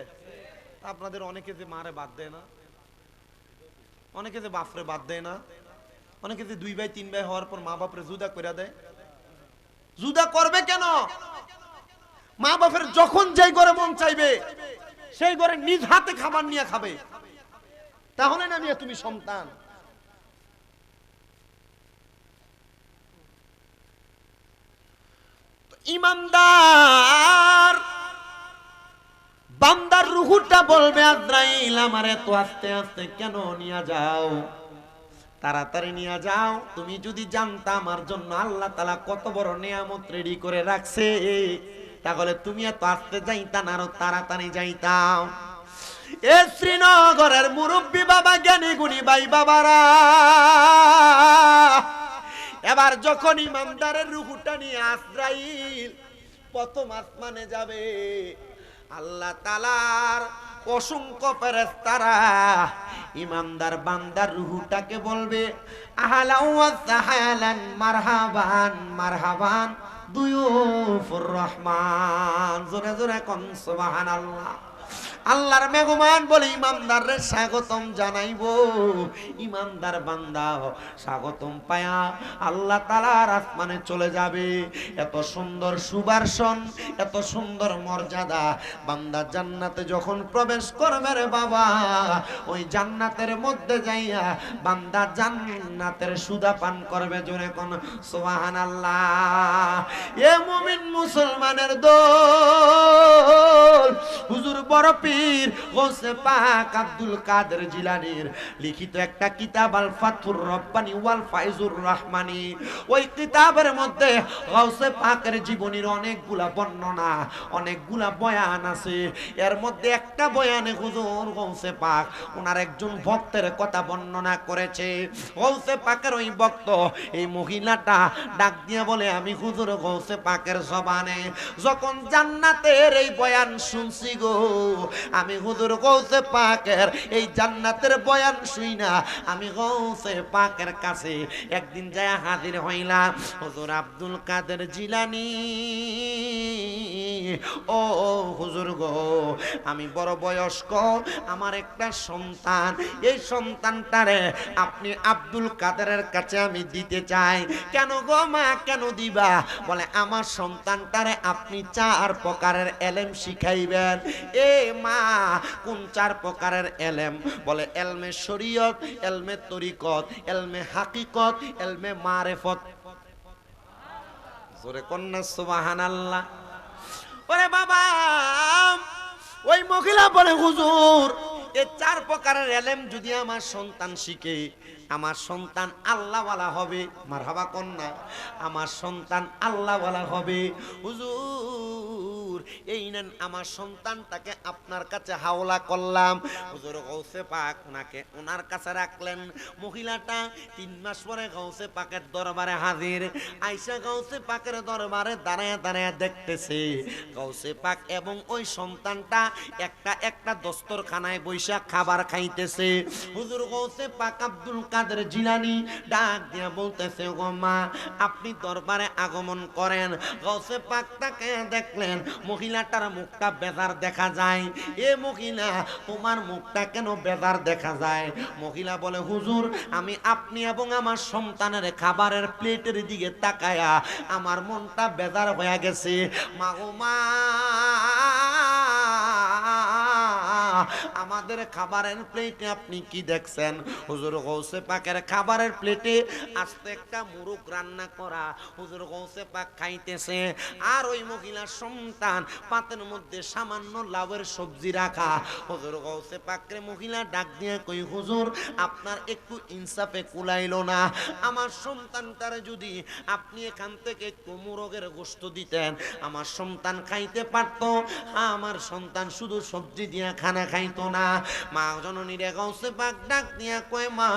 আপনাদের অনেকে যে মারে বাদ দেয় না, অনেকে যে বাপরে বাদ দেয় না, অনেকে যে 2 ভাই 3 ভাই হওয়ার পর মা বাপরে জুদা করে দেয়। জুদা করবে কেন? মা বাপের যখন যেই ঘরে মন চাইবে সেই ঘরে নিজ হাতে খাবার নিয়ে খাবে, তাহলে না নিয়ে তুমি সন্তান। ইমানদার বান্দার রূহটা বলবে, আজরাইল আমারে তো আস্তে আস্তে কেন নিয়ে যাও, তাড়াতাড়ি নিয়ে যাও। তুমি যদি জানতা আমার জন্য আল্লাহ তাআলা কত বড় নিয়ামত রেডি করে রাখছে, তাহলে তুমি এত আস্তে যাইতা না, আরো তাড়াতাড়ি যাইতাম। এ শ্রীনগরের মুরব্বী বাবা, জ্ঞানী গুণী ভাই বাবারা, এবার যখন ইমানদারের রূহটা নিয়ে আজরাইল প্রথম আসমানে যাবে, আল্লাহ তাআলার অসংখ্য ফেরেশতারা ইমানদার বান্দার রূহটাকে বলবে, আহলান ওয়া সাহলান, মারহাবান মারহাবান দুয়ুফুর রহমান। জোরে জোরে কোন সুবহানাল্লাহ। আল্লাহর মেহমান বলে ইমানদাররে স্বাগতম জানাইবো। ইমানদার বান্দা স্বাগতম পায়া আল্লাহ তাআলার আসমানে চলে যাবে। এত সুন্দর সুবাসন, এত সুন্দর মর্যাদা। বান্দা জান্নাতে যখন প্রবেশ করবে রে বাবা, ওই জান্নাতের মধ্যে যাইয়া বান্দা জান্নাতের সুদা পান করবে। জোরে কোন সুবহানাল্লাহ। এ মুমিন মুসলমানের দল, হুজুর বড় পীর গৌসে পাক আব্দুল কাদের জিলানীর লিখিত একটা কিতাব আল ফাতহুর রব্বানী ওয়াল ফাইজুর রহমানী। ওই কিতাবের মধ্যে গৌসে পাকের জীবনীর অনেকগুলা বর্ণনা, অনেকগুলা বয়ান আছে। এর মধ্যে একটা বয়ানে হুজুর গৌসে পাক ওনার একজন ভক্তের কথা বর্ণনা করেছে। গৌসে পাকের ওই ভক্ত, এই মহিলাটা ডাক দিয়ে বলে, আমি হুজুর গৌসে পাকের জবানে যখন জান্নাতের এই বয়ান শুনছি গো, আমি হুজুর গৌসে পাকের এই জান্নাতের বয়ান শুই না আমি গৌসে পাকের কাছে একদিন যায় হাজির হইলাম। হুজুর আব্দুল কাদের জিলানী, ও হুজুর গো, আমি বড় বয়স্ক, আমার একটা সন্তান, এই সন্তানটারে আপনি আব্দুল কাদেরের কাছে আমি দিতে চাই। কেন গো মা, কেন দিবা? বলে আমার সন্তানটারে আপনি 4 প্রকারের এলেম শিখাইবেন। এ মা, কোন 4 প্রকারের এলেম? বলে এলমে শরীয়ত, এলমে তরিকত, এলমে হাকিকত, এলমে মারেফত। জোরে কন্যা সুবহানাল্লাহ। ওরে বাবা, ওই মহিলা বলে হুজুর এই 4 প্রকারের এলেম যদি আমার সন্তান শিখে, আমার সন্তান আল্লাহওয়ালা হবে। মারহাবা কন্যা, আমার সন্তান আল্লাহওয়ালা হবে। হুজুর এই নেন আমার সন্তানটাকে আপনার কাছে হাওলা করলাম। হুজুর গৌসে পাক ওনাকে ওনার কাছে রাখলেন। মহিলাটা 3 মাস পরে গৌসে পাকের দরবারে হাজির। আইসা গৌসে পাকের দরবারে দাঁড়ায় দাঁড়ায় দেখতেছে গৌসে পাক এবং ওই সন্তানটা একটা একটা দস্তরখানায় বৈশা খাবার খাইতেছে। হুজুর গৌসে পাক আব্দুল কাদের জিলানী ডাক দিয়া বলতেছে, গো মা আপনি দরবারে আগমন করেন। গৌসে পাকটাকে দেখলেন, মহিলাটার মুখটা বেজার দেখা যায়। এ মহিলা, তোমার মুখটা কেন বেজার দেখা যায়? মহিলা বলে, হুজুর আমি আপনি এবং আমার সন্তানের খাবারের প্লেটের দিকে তাকায়া আমার মনটা বেজার হয়ে গেছে। মা গো মা, আমাদের খাবারের প্লেটে আপনি কি দেখছেন? হুজুর গৌসে পাকের খাবারের প্লেটে আস্তে একটা মুরগ রান্না করা। হুজুর গৌসে পাক খাইতেছে, আর ওই মহিলার সন্তান পাতের মধ্যে সামান্য লাউয়ের সবজি রাখা। হুজুর গৌসে পাকের মহিলা ডাক দিয়ে কই, হুজুর আপনার একটু ইনসাফে কুলাইলো না? আমার সন্তানটার যদি আপনি এখান থেকে একটু মুরগের গোশত দিতেন, আমার সন্তান খাইতে পারতো। আমার সন্তান শুধু সবজি দিয়ে খানা খাইতো না। মা জননী রে গৌসে পাক ডাক দিয়া কয়, মা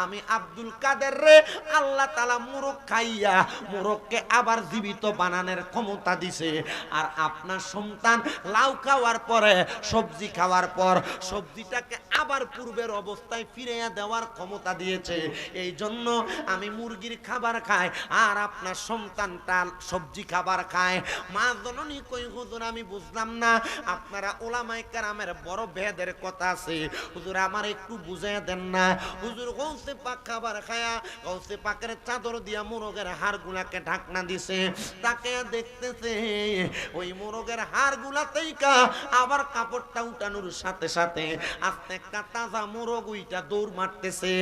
আমি আব্দুল কাদের রে আল্লাহ তাআলা মুরগ খাইয়া মুরগকে আবার জীবিত বানানোর ক্ষমতা দিছে। আর আপনার সন্তান লাউ খাওয়ার পরে, সবজি খাওয়ার পর সবজিটাকে আবার পূর্বের অবস্থায় ফিরিয়ে দেওয়ার ক্ষমতা দিয়েছে। এই জন্য আমি মুরগির খাবার খাই আর আপনার সন্তানটা সবজি খাবার খায়। মা জননী কই, হুজুর আমি বুঝলাম না, আপনারা ওলামায়ে কেরামের বড় ভেদের কথা আছে, হুজুর আমার একটু বুঝিয়ে দেন না। হুজুর গৌসে পাক খাবার খায়া গৌসে পাকের চাদর দিয়া মুরগের হাড়গুলাকে ঢাকনা দিছে। তাকে দেখতেছে ওই মুরগের হাড়গুলাতেই আবার কাপড়টা উঠানোর সাথে সাথে আস্তে একটা তাজা মুরগ উইটা দৌড় মারতেছে।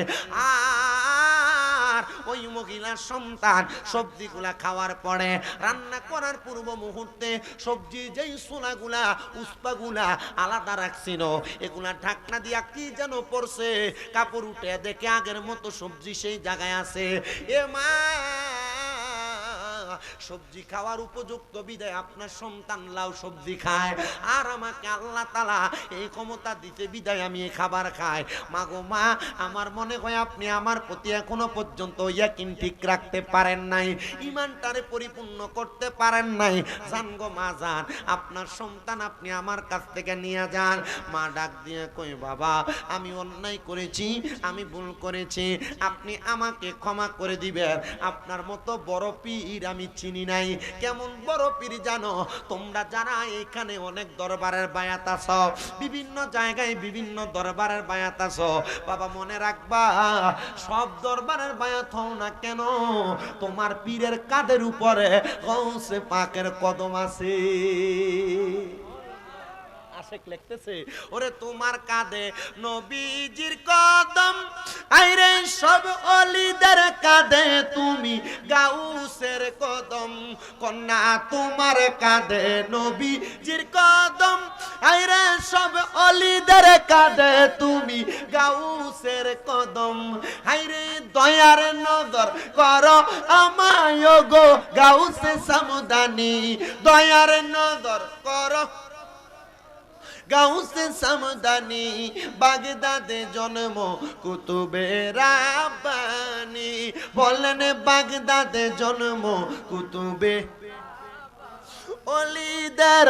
আর ওই মহিলার সন্তান সবজিগুলা খাওয়ার পরে রান্না করার পূর্ব মুহূর্তে সবজি যেই সোনাগুলা উস্পাগুলা আলাদা রাখছিল, এগুলা ঢাকনা দিয়া কি যেন পড়ছে, কাপড় উঠে দেখে আগের মতো সবজি সেই জায়গায় আছে। এ মা, সবজি খাওয়ার উপযুক্ত বিদায় আপনার সন্তান লাউ সবজি খায়, আর আমাকে আল্লাহ তাআলা এই ক্ষমতা দিতে বিদায় আমি এই খাবার খাই। মা গো মা, আমার মনে হয় আপনি আমার প্রতি এখনো পর্যন্ত ইয়াকিন ঠিক রাখতে পারেন নাই, ঈমানটারে পরিপূর্ণ করতে পারেন নাই। জান গো মা জান, আপনার সন্তান আপনি আমার কাছ থেকে নিয়ে যান। মা ডাক দিয়ে কই, বাবা আমি অন্যায় করেছি, আমি ভুল করেছি, আপনি আমাকে ক্ষমা করে দিবেন। আপনার মতো বড় পীর আমি চিনি নাই। কেমন বড় পীর জানো? তোমরা যারা এখানে অনেক দরবারের বায়াত আছো, বিভিন্ন জায়গায় বিভিন্ন দরবারের বায়াত আছো, বাবা মনে রাখবা সব দরবারের বায়াত হও না কেন, তোমার পীরের কাঁধের উপরে গৌসে পাকের কদম আছে। আশেক লিখতেছে, ওরে তোমার কাঁধে নবীজির কদম, আইরে সব ওলিদের কাঁধে তুমি গাউসের কদম। কন্যা তোমার কাঁধে নবীজির কদম, আইরে সব ওলিদের কাঁধে তুমি গাউসের কদম। আইরে দয়ার নজর করো আমায় গো গাউসে সামদানি, দয়ার নজর করো গাউসে সামদানি। বাগদাদে জন্ম কুতুবে রাব্বানি, বলেন বাগদাদে জন্ম কুতুবে। অলিদের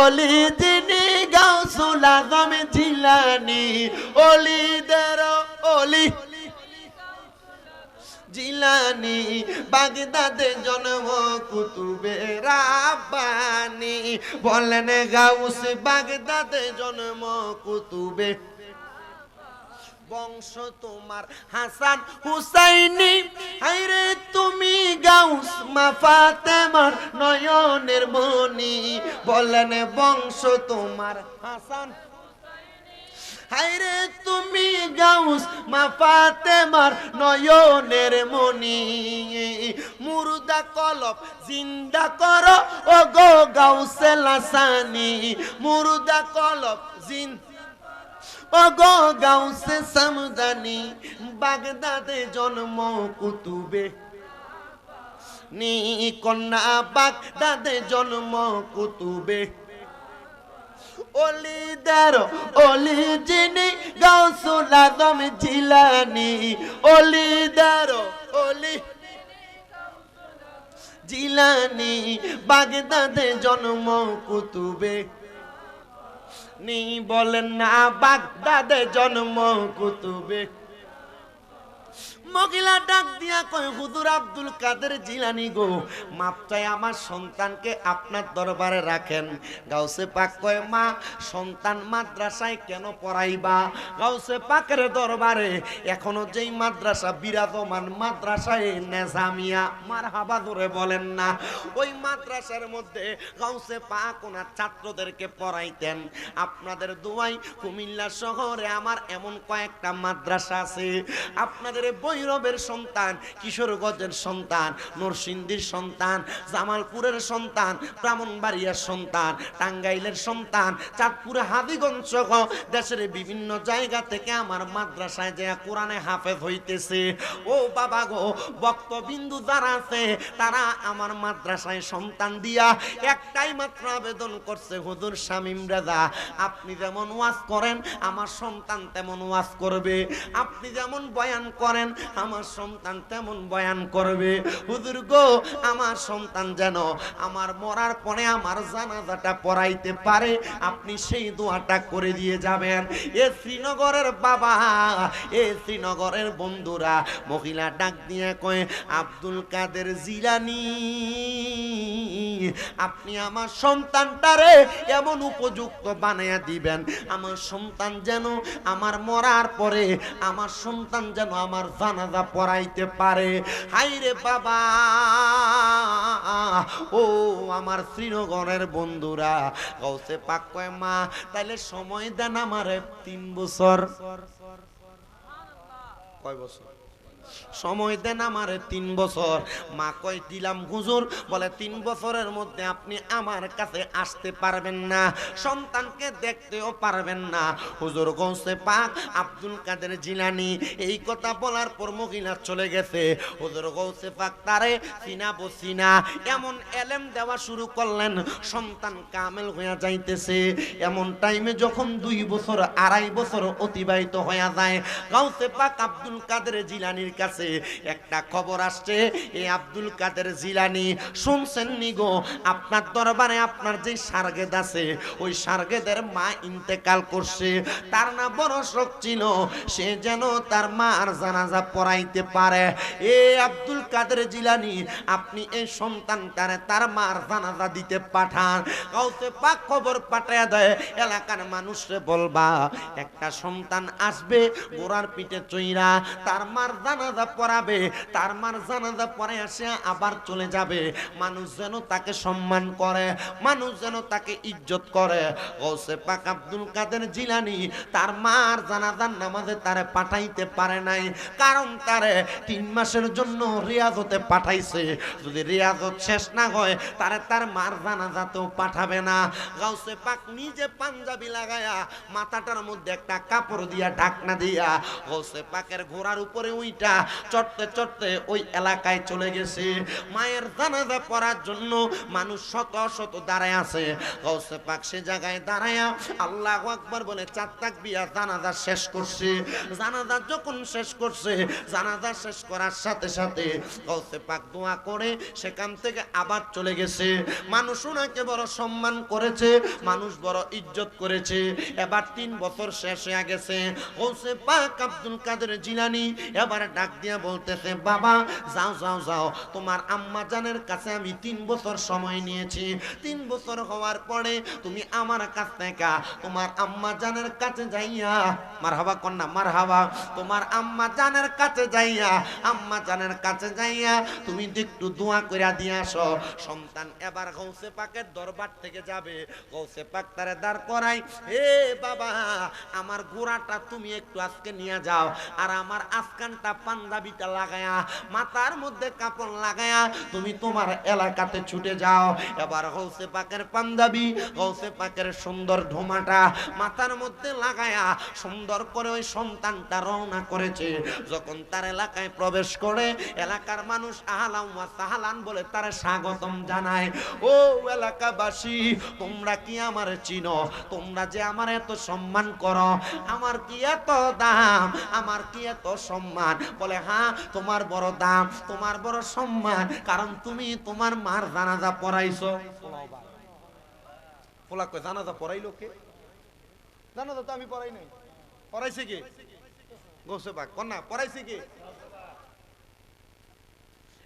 অলি যিনি গাউসুল আজম জিলানী, অলিদের অলি জিলানী, বাগদাদে জন্ম কুতুবে রাব্বানী। বলেন গাউস বাগদাদে জন্ম কুতুবে, বংশ তোমার হাসান হুসাইনি। হায়রে তুমি গাউস মা ফাতেমার নয়নের মনি। বলেন বংশ তোমার হাসান, হায়রে তুমি গাউস মা ফাতেমার নয়নের মনি। মুর্দা কলব জিন্দা করো ও গো গাউসে লাসানি, মুর্দা কলব জিন্দা ও গো গাউসে সামদানি। বাগদাদে জন্ম কুতুবে নি, কন্যা বাগদাদে জন্ম কুতুবে। অলিদের অলি যিনি গাউসুল আজম জিলানী, অলিদের অলি জিলানী, বাগদাদে জন্ম কুতুবে নি। বলেন না বাগদাদে জন্ম কুতুবে। মহিলা ডাক দিয়া কয় হুজুর আব্দুল কাদের জিলানী গো, মাপ চাই আমার সন্তানকে আপনার দরবারে রাখেন। গাউসে পাক কয় মা সন্তান মাদ্রাসায় কেন পড়াইবা? গাউসে পাকের দরবারে এখনো যেই মাদ্রাসা বিরাজমান, মাদ্রাসায় নেজামিয়া, মারহাবা ধরে বলেন না, ওই মাদ্রাসার মধ্যে গাউসে পাক ওনার ছাত্রদেরকে পড়াইতেন। আপনাদের দোয়াই কুমিল্লা শহরে আমার এমন কয়েকটা মাদ্রাসা আছে। আপনাদের ভৈরবের সন্তান, কিশোরগঞ্জের সন্তান, নরসিংদীর সন্তান, জামালপুরের সন্তান, ব্রাহ্মণবাড়িয়ার সন্তান, টাঙ্গাইলের সন্তান, চাঁদপুরে হাদিগঞ্জ সহ দেশের বিভিন্ন জায়গা থেকে আমার মাদ্রাসায় যে কোরআনে হাফেজ হইতেছে। ও বাবা গো, বক্তবিন্দু যারা আছে তারা আমার মাদ্রাসায় সন্তান দিয়া একটাই মাত্র আবেদন করছে, হুজুর শামীম রাজা আপনি যেমন ওয়াজ করেন আমার সন্তান তেমন ওয়াজ করবে, আপনি যেমন বয়ান করেন আমার সন্তান তেমন বয়ান করবে। হুজুর গো, আমার সন্তান যেন আমার মরার পরে আমার জানাজাটা পড়াইতে পারে, আপনি সেই দোয়াটা করে দিয়ে যাবেন। এ শ্রীনগরের বাবা, এ শ্রীনগরের বন্ধুরা, মহিলা ডাক দিয়ে কয় আব্দুল কাদের জিলানী আপনি আমার সন্তানটারে এমন উপযুক্ত বানায়া দিবেন, আমার সন্তান যেন আমার মরার পরে আমার সন্তান যেন আমার জানাজা পড়াইতে পারে। হাইরে বাবা, ও আমার শ্রীনগরের বন্ধুরা, গাউসে পাক কয় মা তাইলে সময় দেন আমারে 3 বছর। কয় বছর সময় দেন আমারে? 3 বছর। মা কয় দিলাম হুজুর। বলে 3 বছরের মধ্যে আপনি আমার কাছে আসতে পারবেন না, সন্তানকে দেখতেও পারবেন না। হুজুর গাউসে পাক আব্দুল কাদের জিলানী এই কথা বলার পর মহিলা চলে গেছে। হুজুর গাউসে পাক তারে চিনাবো চিনা এমন এলেম দেওয়া শুরু করলেন, সন্তান কামেল হইয়া যাইতেছে। এমন টাইমে যখন 2 বছর 2.5 বছর অতিবাহিত হয়ে যায়, গাউসে পাক আব্দুল কাদের জিলানীর কাছে একটা খবর আসছে, এই আব্দুল কাদের জিলানী শুনছেন নি গো, আপনার দরবারে আপনার যে সারগেদ আছে ওই সারগেদের মা ইন্তেকাল করছে। তার না বড় শখ ছিল সে যেন তার মার জানাজা পড়াইতে পারে। এ আব্দুল কাদের জিলানী আপনি এই সন্তানটারে তার মার জানাজা দিতে পাঠান। গাউসে পাক খবর পাঠায় দেয়, এলাকার মানুষরে বলবা একটা সন্তান আসবে গোড়ার পিঠে চইরা তার মার জানাজা পড়াবে, তার মার জানাজা পড়ে আসে আবার চলে যাবে। মানুষ যেন তাকে সম্মান করে, মানুষ যেন তাকে ইজ্জত করে। গাউসে পাক আব্দুল কাদের জিলানী তার মার জানাজার নামাজে তারে পাঠাইতে পারে নাই, কারণ তারে 3 মাসের জন্য রিয়াজতে পাঠাইছে। যদি রিয়াজত শেষ না হয় তারে তার মার জানাজাতেও পাঠাবে না। গাউসে পাক নিজে পাঞ্জাবি লাগায়া মাথাটার মধ্যে একটা কাপড় দিয়া ঢাকনা দিয়া গাউসে পাকের ঘোড়ার উপরে উইটা চড়তে চড়তে ওই এলাকায় চলে গেছে। মায়ের জানাজা পড়ার জন্য মানুষ শত শত দাঁড়ায় আছে। গৌসে পাক সে জায়গায় দাঁড়ায়া আল্লাহু আকবার বলে 4 তাকবীর জানাজা শেষ করছে। জানাজা যখন শেষ করছে, জানাজা শেষ করার সাথে সাথে গৌসে পাক দোয়া করে সেখান থেকে আবার চলে গেছে। মানুষ ওনাকে বড় সম্মান করেছে, মানুষ বড় ইজ্জত করেছে। এবার 3 বছর শেষ হয়ে গেছে। গৌসে পাক আব্দুল কাদের জিলানী এবার ডাক দিয়া বলতেছে, বাবা যাও যাও যাও, তোমার আম্মা জানের কাছে আমি 3 বছর সময় নিয়েছি। 3 বছর হওয়ার পরে তুমি আমার কাছ থেকে তোমার আম্মা জানের কাছে যাইয়া, মারহাবা কন্যা মারহাবা, তোমার আম্মা জানের কাছে যাইয়া, আম্মা জানের কাছে যাইয়া তুমি একটু দোয়া কইরা দিয়ে আসো। সন্তান এবার গৌসে পাকের দরবার থেকে যাবে। গৌসে পাক তারে দাঁড় করাই, হে বাবা আমার ঘোড়াটা তুমি একটু আজকে নিয়ে যাও, আর আমার আফগানটা পাঞ্জাবিটা লাগায়া, মাথার মধ্যে কাপড় লাগায়া তুমি তোমার এলাকাতে ছুটে যাও। এবার গৌসে পাকের পাঞ্জাবি, গৌসে পাকের সুন্দর ঢোমাটা মাথার মধ্যে লাগায়া সুন্দর করে ওই সন্তানটা রওনা করেছে। যখন তার এলাকায় প্রবেশ করে এলাকার মানুষ আহলান ওয়া সাহলান বলে তারে স্বাগতম জানায়। ও এলাকাবাসী, তোমরা কি আমার চিনো? তোমরা যে আমার এত সম্মান করো, আমার কি এত দাম, আমার কি এত সম্মান? বলে হ্যাঁ, তোমার বড় দাম, তোমার বড় সম্মান, কারণ তুমি তোমার মার জানাজা পড়াইছো। পোলা কয় জানাজা পড়াইলো কে? জানাজা তো আমি পড়াই নাই। পড়াইছে কে? গৌসে পাক কন্যা পড়াইছে কে?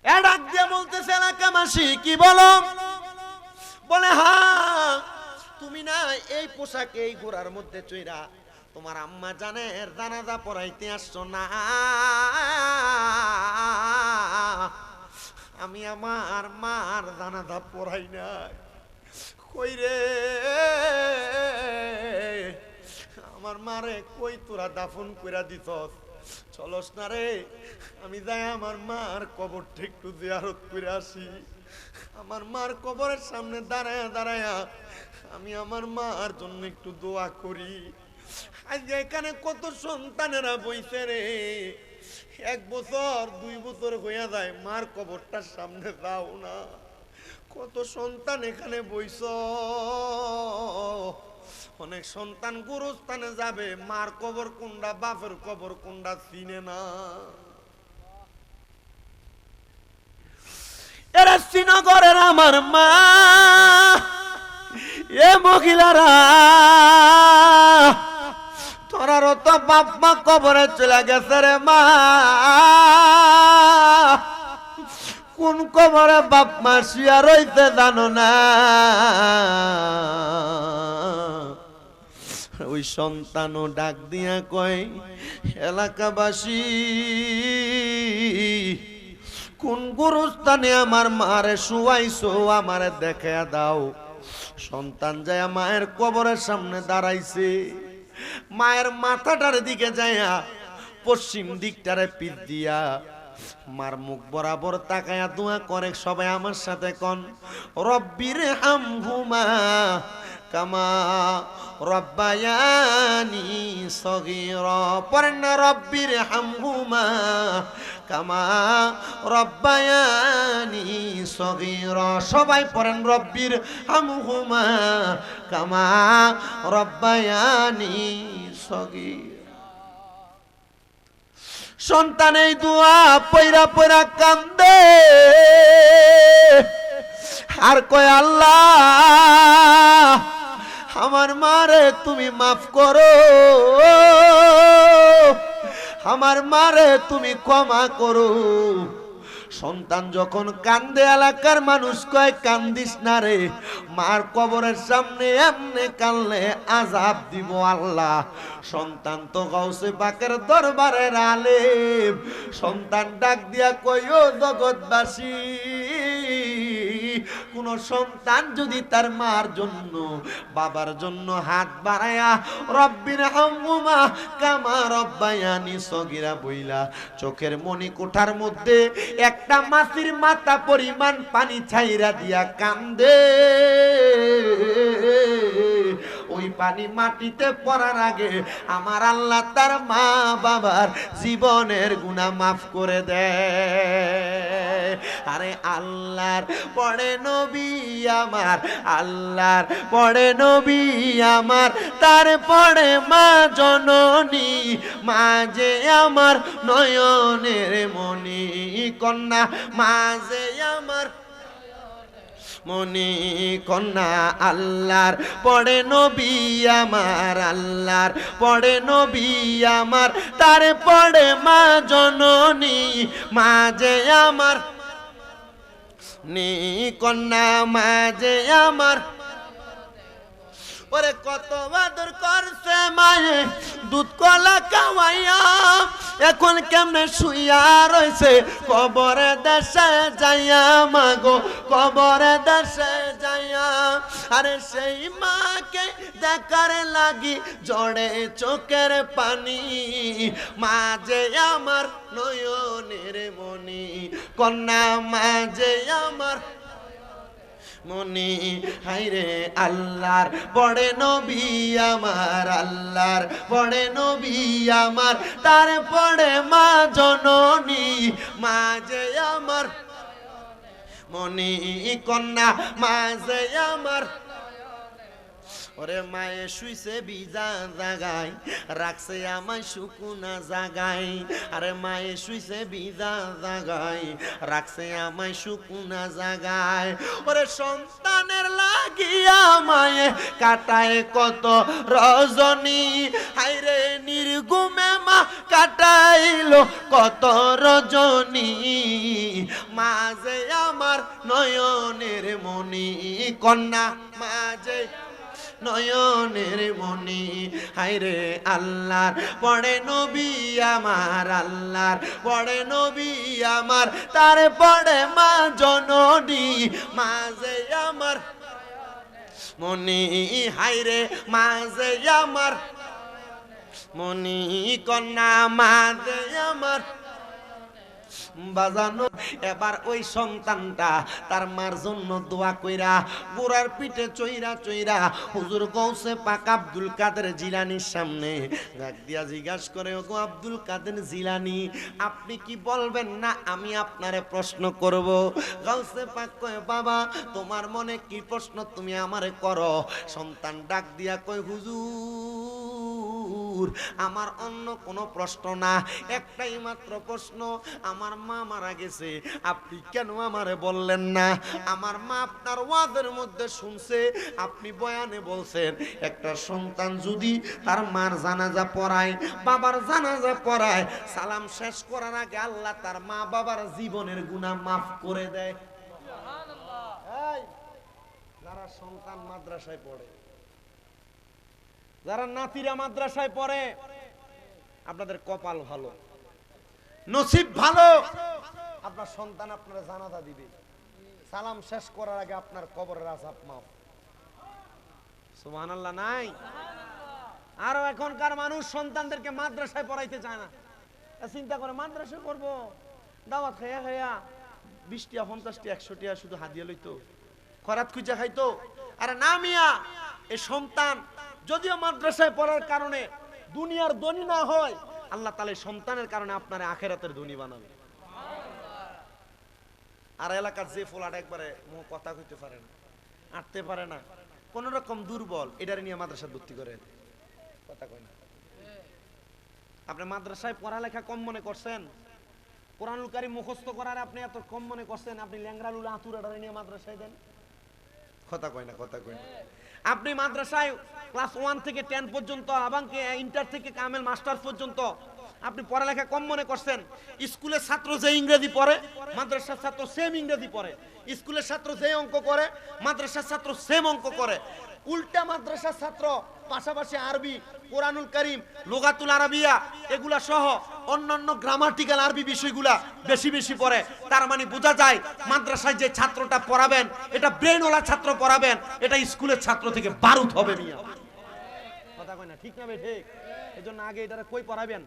এ ডাক দিয়ে বলতেছে, এলাকাবাসী কি বলো? বলে হ্যাঁ, তুমি না এই পোশাকে এই ঘোড়ার মধ্যে চইরা তোমার আম্মা জানের জানাজা পড়াইতে আসছো না? আমি আমার মার জানাজা পড়াই নাই। কই রে আমার মারে, কই তোরা দাফন কইরা দিছস? চলস না রে, আমি যাই আমার মার কবরটা একটু জিয়ারত করে আসি। আমার মার কবরের সামনে দাঁড়ায়া দাঁড়ায়া আমি আমার মার জন্য একটু দোয়া করি। আজকে এখানে কত সন্তানেরা বইছে রে, 1 বছর 2 বছর হইয়া যায়, মার কবরটার সামনে যাও না। কত সন্তান এখানে বইছ, অনেক সন্তান গুরুস্থানে যাবে, মার কবর কোনটা বাপের কবর কোনটা চিনে না। এরা শ্রীনগরের আমার মা, এ মহিলারা তোরারও তো বাপ মা কবরে চলে গেছে রে মা। কোন কবরে বাপ মা শুয়া রইতে জানো না? ওই সন্তানও ডাক দিয়া কয়, এলাকাবাসী কোন গুরুস্থানে আমার মারে শুয়াইছো আমারে দেখায়া দাও। সন্তান যায় মায়ের কবরের সামনে দাঁড়াইছে, মায়ের মাথাটার দিকে যায়া পশ্চিম দিকটারে পিঠ দিয়া মার মুখ বরাবর তাকায়া দোয়া করে। সবাই আমার সাথে কোন, রব্বির হামহুমা কামা রব্বায়ানি সগীরা। পড়েন না, রব্বির হামহুমা কামা রব্বায়ানি সগীরা। সবাই পড়েন, রব্বির হামহুমা কামা রব্বায়ানি সগীরা। সন্তান এই দোয়া পয়রা পয়রা কান্দে আর কয়, আল্লাহ আমার মারে তুমি মাফ করো, আমার মারে তুমি ক্ষমা করো। সন্তান যখন কান্দে এলাকার মানুষ কয়, কান্দিস না রে, মার কবরের সামনে এমনি কানলে আযাব দিব আল্লাহ। সন্তান তো গাউসে পাকের দরবারের আলেম। সন্তান ডাক দিয়া কই, ও জগৎবাসী কোন সন্তান যদি তার মার জন্য বাবার জন্য হাত বাড়ায়া রব্বির হামহুমা কামা রব্বায়ানি সগীরা বইলা চোখের মনি কোঠার মধ্যে একটা মাছির মাথা পরিমাণ পানি ছাইরা দিয়া কান্দে, ওই পানি মাটিতে পড়ার আগে আমার আল্লাহ তার মা বাবার জীবনের গুনাহ মাফ করে দেয়। আরে আল্লাহর পড়ে নবী আমার, আল্লাহর পড়ে নবী আমার, তারপরে মা জননী, মা যে আমার নয়নের মনি, কন্যা মা যে আমার মনি কন্যা। আল্লাহর পড়ে নবী আমার, আল্লাহর পড়ে নবী আমার, তারপরে মা জননী, মা যে আমার নি কন্যা, মা যে আমার। ওরে কত আদর করছে মায়ে দুধ কলা খাওয়াইয়া, এখন কেমনে শুইয়া রইছে কবরে দেশে যাইয়া, মাগো কবরে দেশে যাইয়া। আরে সেই মাকে দেখার লাগি জড়ে চোখের পানি, মা যে আমার নয়নের মনি, কন্যা মা যে আমার মনি। হাইরে আল্লাহর পড়ে নবী আমার, আল্লাহর পড়ে নবী আমার, তারপরে মা জননী, মা যে আমার মনি, কন্যা মা যে আমার। ওরে মায়ে শুইছে ভিজা জাগায়, রাখছে আমায় শুকুনা জাগায়। আরে মায়ে শুইছে ভিজা জাগায়, রাখছে আমায় শুকুনা জাগায়। ওরে সন্তানের লাগিয়া মায়ে কাটায় কত রজনী, হাইরে নির্গুমে মা কাটাইলো কত রজনী, মা যে আমার নয়নের মনি, কন্যা মা যে নয়নের মনি। হায়রে আল্লাহর পড়ে নবী আমার, আল্লাহর পড়ে নবী আমার, তারপরে মা জননী, মা যে আমার মনি। হায়রে মা যে আমার মনি, কন্যা মা যে আমার বাজানো। এবার ওই সন্তানটা তার মার জন্য দোয়া কইরা গোড়ার পিঠে চইরা চইরা হুজুর গৌসে পাক আব্দুল কাদের জিলানির সামনে ডাক দিয়া জিজ্ঞাসা করে, ওগো আব্দুল কাদের জিলানি, আপনি কি বলবেন না আমি আপনারে প্রশ্ন করব? গৌসে পাক কয়, বাবা তোমার মনে কি প্রশ্ন তুমি আমারে করো। সন্তান ডাক দিয়া কয়, হুজুর আমার অন্য কোনো প্রশ্ন না, একটাই মাত্র প্রশ্ন। আমার মা মারা গেছে, আপনি কেন আমারে বললেন না? আমার মা আপনার ওয়াজের মধ্যে শুনছে, আপনি বয়ানে বলছেন একটা সন্তান যদি তার মার জানাজা পড়ায়, বাবার জানাজা পড়ায়, সালাম শেষ করার আগে আল্লাহ তার মা বাবার জীবনের গুনাহ মাফ করে দেয়। এই যারা সন্তান মাদ্রাসায় পড়ে, যারা নাতিরা মাদ্রাসায় পড়ে, আপনাদের কপাল ভালো, নসিব ভালো। আপনার সন্তান আপনার জানাজা দিবে, সালাম শেষ করার আগে আপনার কবরের আযাব মাফ। সুবহানাল্লাহ নাই? আরো এখনকার মানুষ সন্তানদেরকে মাদ্রাসায় পড়াইতে চায় না, চিন্তা করে মাদ্রাসা করব, দাওয়াত খাইয়া খাইয়া 20 টাকা 50 টাকা 100 টাকা শুধু হাদিয়া লইতো, খরাত খুঁজা খাইতো। আরে না মিয়া, এই সন্তান যদিও মাদ্রাসায় পড়ার কারণে দুনিয়ার ধনী না হয়, আল্লাহ তাআলা সন্তানের কারণে আপনার আখিরাতের ধনী বানাবে। আর এলাকার যে ফোলাটা একবারে কথা কইতে পারে না, আটতে পারে না, কোন রকম দুর্বল, এটারে নিয়ে মাদ্রাসায় ভর্তি করে, কথা কয় না। আপনি মাদ্রাসায় পড়ালেখা কম মনে করছেন, কোরআনুল কারীম মুখস্থ করার আপনি এত কম মনে করছেন, আপনি ল্যাংড়া লুলা আতুরাটারে নিয়ে মাদ্রাসায় দেন, কথা কয় না, কথা কয় না। আপনি মাদ্রাসায় ক্লাস 1 থেকে 10 পর্যন্ত এবং ইন্টার থেকে কামেল মাস্টার্স পর্যন্ত আপনি পড়ালেখা কম মনে করছেন। স্কুলের ছাত্র যে ইংরেজি পড়ে, মাদ্রাসার ছাত্র সেম ইংরেজি পড়ে। স্কুলের ছাত্র যে অঙ্ক করে, মাদ্রাসার ছাত্র সেম অঙ্ক করে। উল্টা মাদ্রাসার ছাত্র পাশাপাশি আরবি, কোরআনুল কারীম, লুগাতুল আরাবিয়া এগুলা সহ অন্যান্য গ্রামাটিক্যাল আরবি বিষয়গুলা বেশি বেশি পড়ে, তার মানে বোঝা যায় মাদ্রাসায় যে ছাত্রটা পড়াবেন এটা ব্রেনওয়ালা ছাত্র পড়াবেন, এটা স্কুলের ছাত্র থেকে বারুদ হবে মিয়া। কথা কয় না, ঠিক না ভাই? ঠিক। এজন্য আগে এটারে কই পড়াবেন?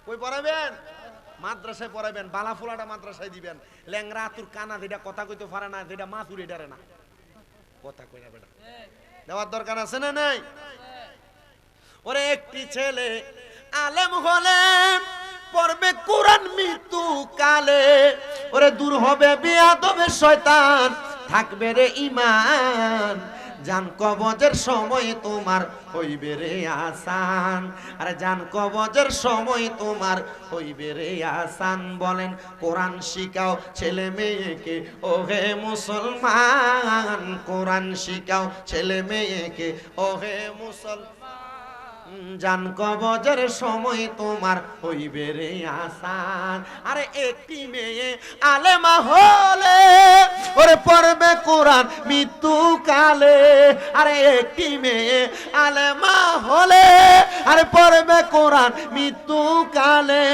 কই পড়াবেন? মাদ্রাসায় পড়াবেন। বালাফোলাটা মাদ্রাসায় দিবেন। ল্যাংরা আতুর কানা যেটা কথা কইতে পারে না, যেটা মাতুর এটারে না। কথা কই না বেটা, দেওয়ার দরকার আছে না নাই? ওরে একটি ছেলে আলেম হলে পড়বে কোরআন মৃত্যু কালে, ওরে দূর হবে বিয়াদবে শয়তান, থাকবে রে ঈমান, জান কবজের সময় তোমার হইবে রে আসান। আরে জান কবজের সময় তোমার হইবে রে আসান। বলেন কোরআন শিখাও ছেলে মেয়েকে ও হে মুসলমান, কোরআন শিখাও ছেলে মেয়েকে ও হে মুসলমান, জান কবজের সময় তোমার হইবে রে আসান। আরে একটি মেয়ে আলেমা হলে ওরে পড়বে কোরআন মৃত্যু কালে, আরে একটি মেয়ে আলেমা হলে আরে পড়বে কোরআন মৃত্যু কালে,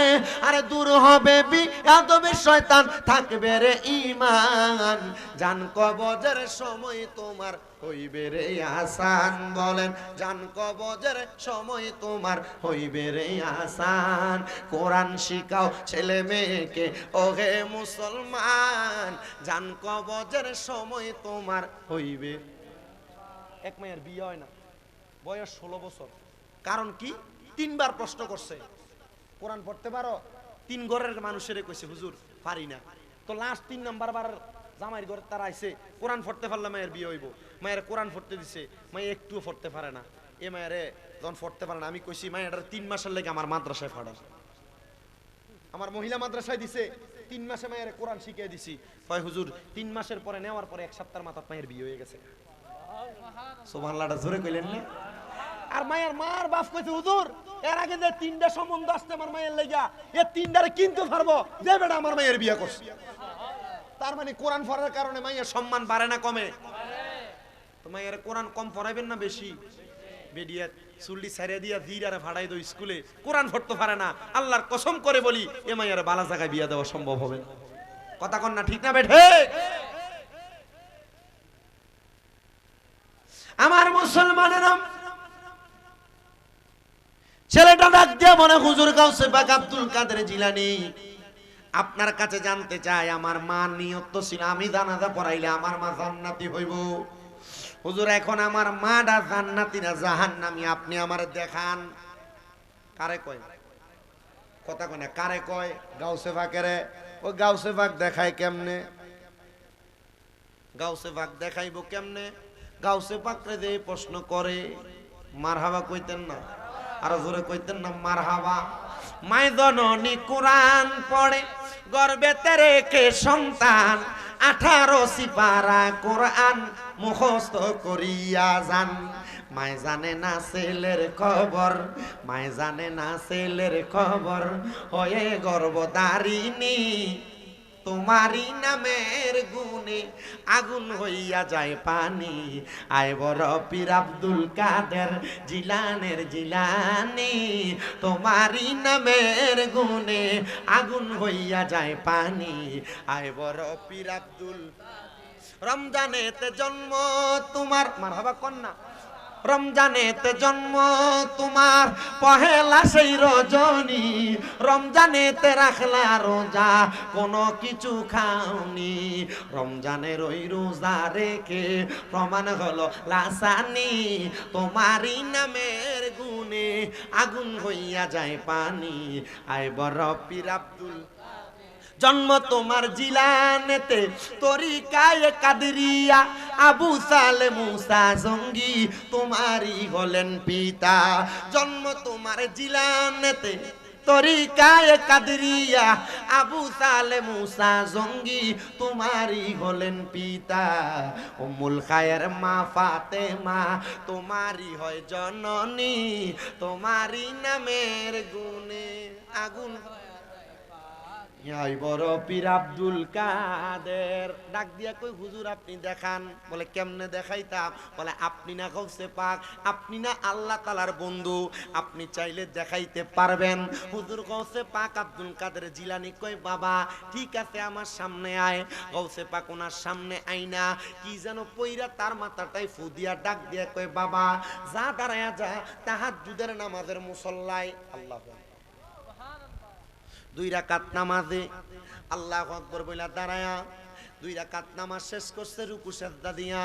আরে দূর হবে বিয়াদবে শয়তান, থাকবে রে ঈমান, জান কবজের সময় তোমার হইবে রে আসান। বলেন জান কবজের সময় তোমার হইবে রে আসান। কোরআন শিখাও ছেলে মেয়েকে ও হে মুসলমান, জান কবজের সময় তোমার হইবে। এক মেয়ের বিয়ে হয় না, বয়স 16 বছর। কারণ কি? 3 বার প্রশ্ন করছে কোরআন পড়তে পারো? 3 ঘরের মানুষের কইছে হুজুর পারি না। তো লাস্ট 3 নাম্বার বার জামাইয়ের ঘরে তারা আইছে, কোরআন পড়তে পারলে মায়ের বিয়ে হইব। মায়ের কোরআন পড়তে দিছে, মাই একটুও পড়তে পারে না। এ মায়েরে যখন পড়তে পারে না, আমি কইছি মায়ের 3 মাসের লেগে আমার মাদ্রাসায় ফাড়া, আমার মহিলা মাদ্রাসায় দিছে, 3 মাসে মায়ের কোরআন শিখিয়ে দিছি। কয় হুজুর 3 মাসের পরে নেওয়ার পরে 1 সপ্তাহের মাথায় মায়ের বিয়ে হয়ে গেছে। সুবহানাল্লাহটা জোরে কইলেন না? আর মায়ের মার বাপ কইছে হুজুর এর আগে যে 3টা সম্বন্ধ আসছে আমার মায়ের লাগা, এ 3টারে কিনতে পারবো যে বেটা আমার মায়ের বিয়ে করছে। তার মানে কোরআন পড়ার কারণে মায়ের সম্মান বাড়ে না কমে? তো মায়ের কোরআন কম পড়াইবেন না বেশি? বেডিয়া চুল্লি ছাড়িয়ে দিয়া জিরারে ভাড়াই দো স্কুলে, কোরআন পড়তে পারে না। আল্লাহর কসম করে বলি এ মায়ের বালা জায়গায় বিয়া দেওয়া সম্ভব হবে না। কথা কন না, ঠিক না বেঠে? আমার মুসলমানেরা, ছেলেটা ডাক দিয়া মনে হুজুর গাউসে পাক আব্দুল কাদের জিলানী, আপনার কাছে জানতে চাই আমার মা নিয়ত ছিল আমি জানাজা পড়াইলে আমার মা জান্নাতি হইব। হুজুর এখন আমার মাটা জান্নাতি না জাহান্নামী, আপনি আমারে দেখান। কারে কয়? কথা কয় না, কারে কয়? গাউসে পাকেরে। ও গাউসে পাক দেখায় কেমনে? গাউসে পাক দেখাইব কেমনে? গাউসে পাকরে যে প্রশ্ন করে মারহাবা কইতেন না? আর জোরে কইতেন না মারহাবা? মাই জননী কোরআন পড়ে গর্বেতে রেখে সন্তান, 18 সিপারা কোরআন মুখস্থ করিয়া যান। মায় জানে না ছেলের খবর, মায় জানে না ছেলের খবর, হয়ে গর্ভধারিণী তোমারি নামের গুণে আগুন হইয়া যায় পানি। আয় বড় পীর আব্দুল কাদের জিলানের জিলানি, তোমারি নামের গুণে আগুন হইয়া যায় পানি। আয় বড় পীর আব্দুল, রমজানেতে জন্ম তোমার, মারহাবা কন্যা, রমজানেতে জন্ম তোমার পহেলা সেই রজনী, রমজানেতে রাখলা রোজা কোনো কিছু খাওনি, রমজানের ওই রোজা রেখে প্রমাণ হলো লাসানি, তোমারই নামের গুণে আগুন হইয়া যায় পানি। আয় বড় পীর আব্দুল, জন্ম তোমার জিলানেতে তরিকায়ে কাদরিয়া, আবু সালে মুসা জঙ্গি তোমারই হলেন পিতা। জন্ম তোমার জিলানেতে তরিকায়ে কাদরিয়া, আবু সালে মুসা জঙ্গি তোমারই হলেন পিতা। উম্মুল খায়ের মা ফাতেমা তোমারই হয় জননী, তোমারই নামের গুণে আগুন। এই বড় পীর আব্দুল কাদের ডাক দিয়া কই হুজুর আপনি দেখান। বলে কেমনে দেখাইতাম? বলে আপনি না গৌসে পাক, আপনি না আল্লাহ তাআলার বন্ধু, আপনি চাইলে দেখাইতে পারবেন। হুজুর গৌসে পাক আব্দুল কাদের জিলানী কই বাবা ঠিক আছে আমার সামনে আয়। গৌসে পাক ওনার সামনে আইনা কি যেন পইরা তার মাথাটাই ফু দিয়া ডাক দিয়া কই বাবা যা দাঁড়ায়া যা তাহাজ্জুদের নামাজের মুসল্লায়। আল্লাহু আকবার। 2 রাকাত নামাজে আল্লাহু আকবার বইলা দাঁড়ায়া 2 রাকাত নামাজ শেষ করছে রুকু সেজদা দিয়া,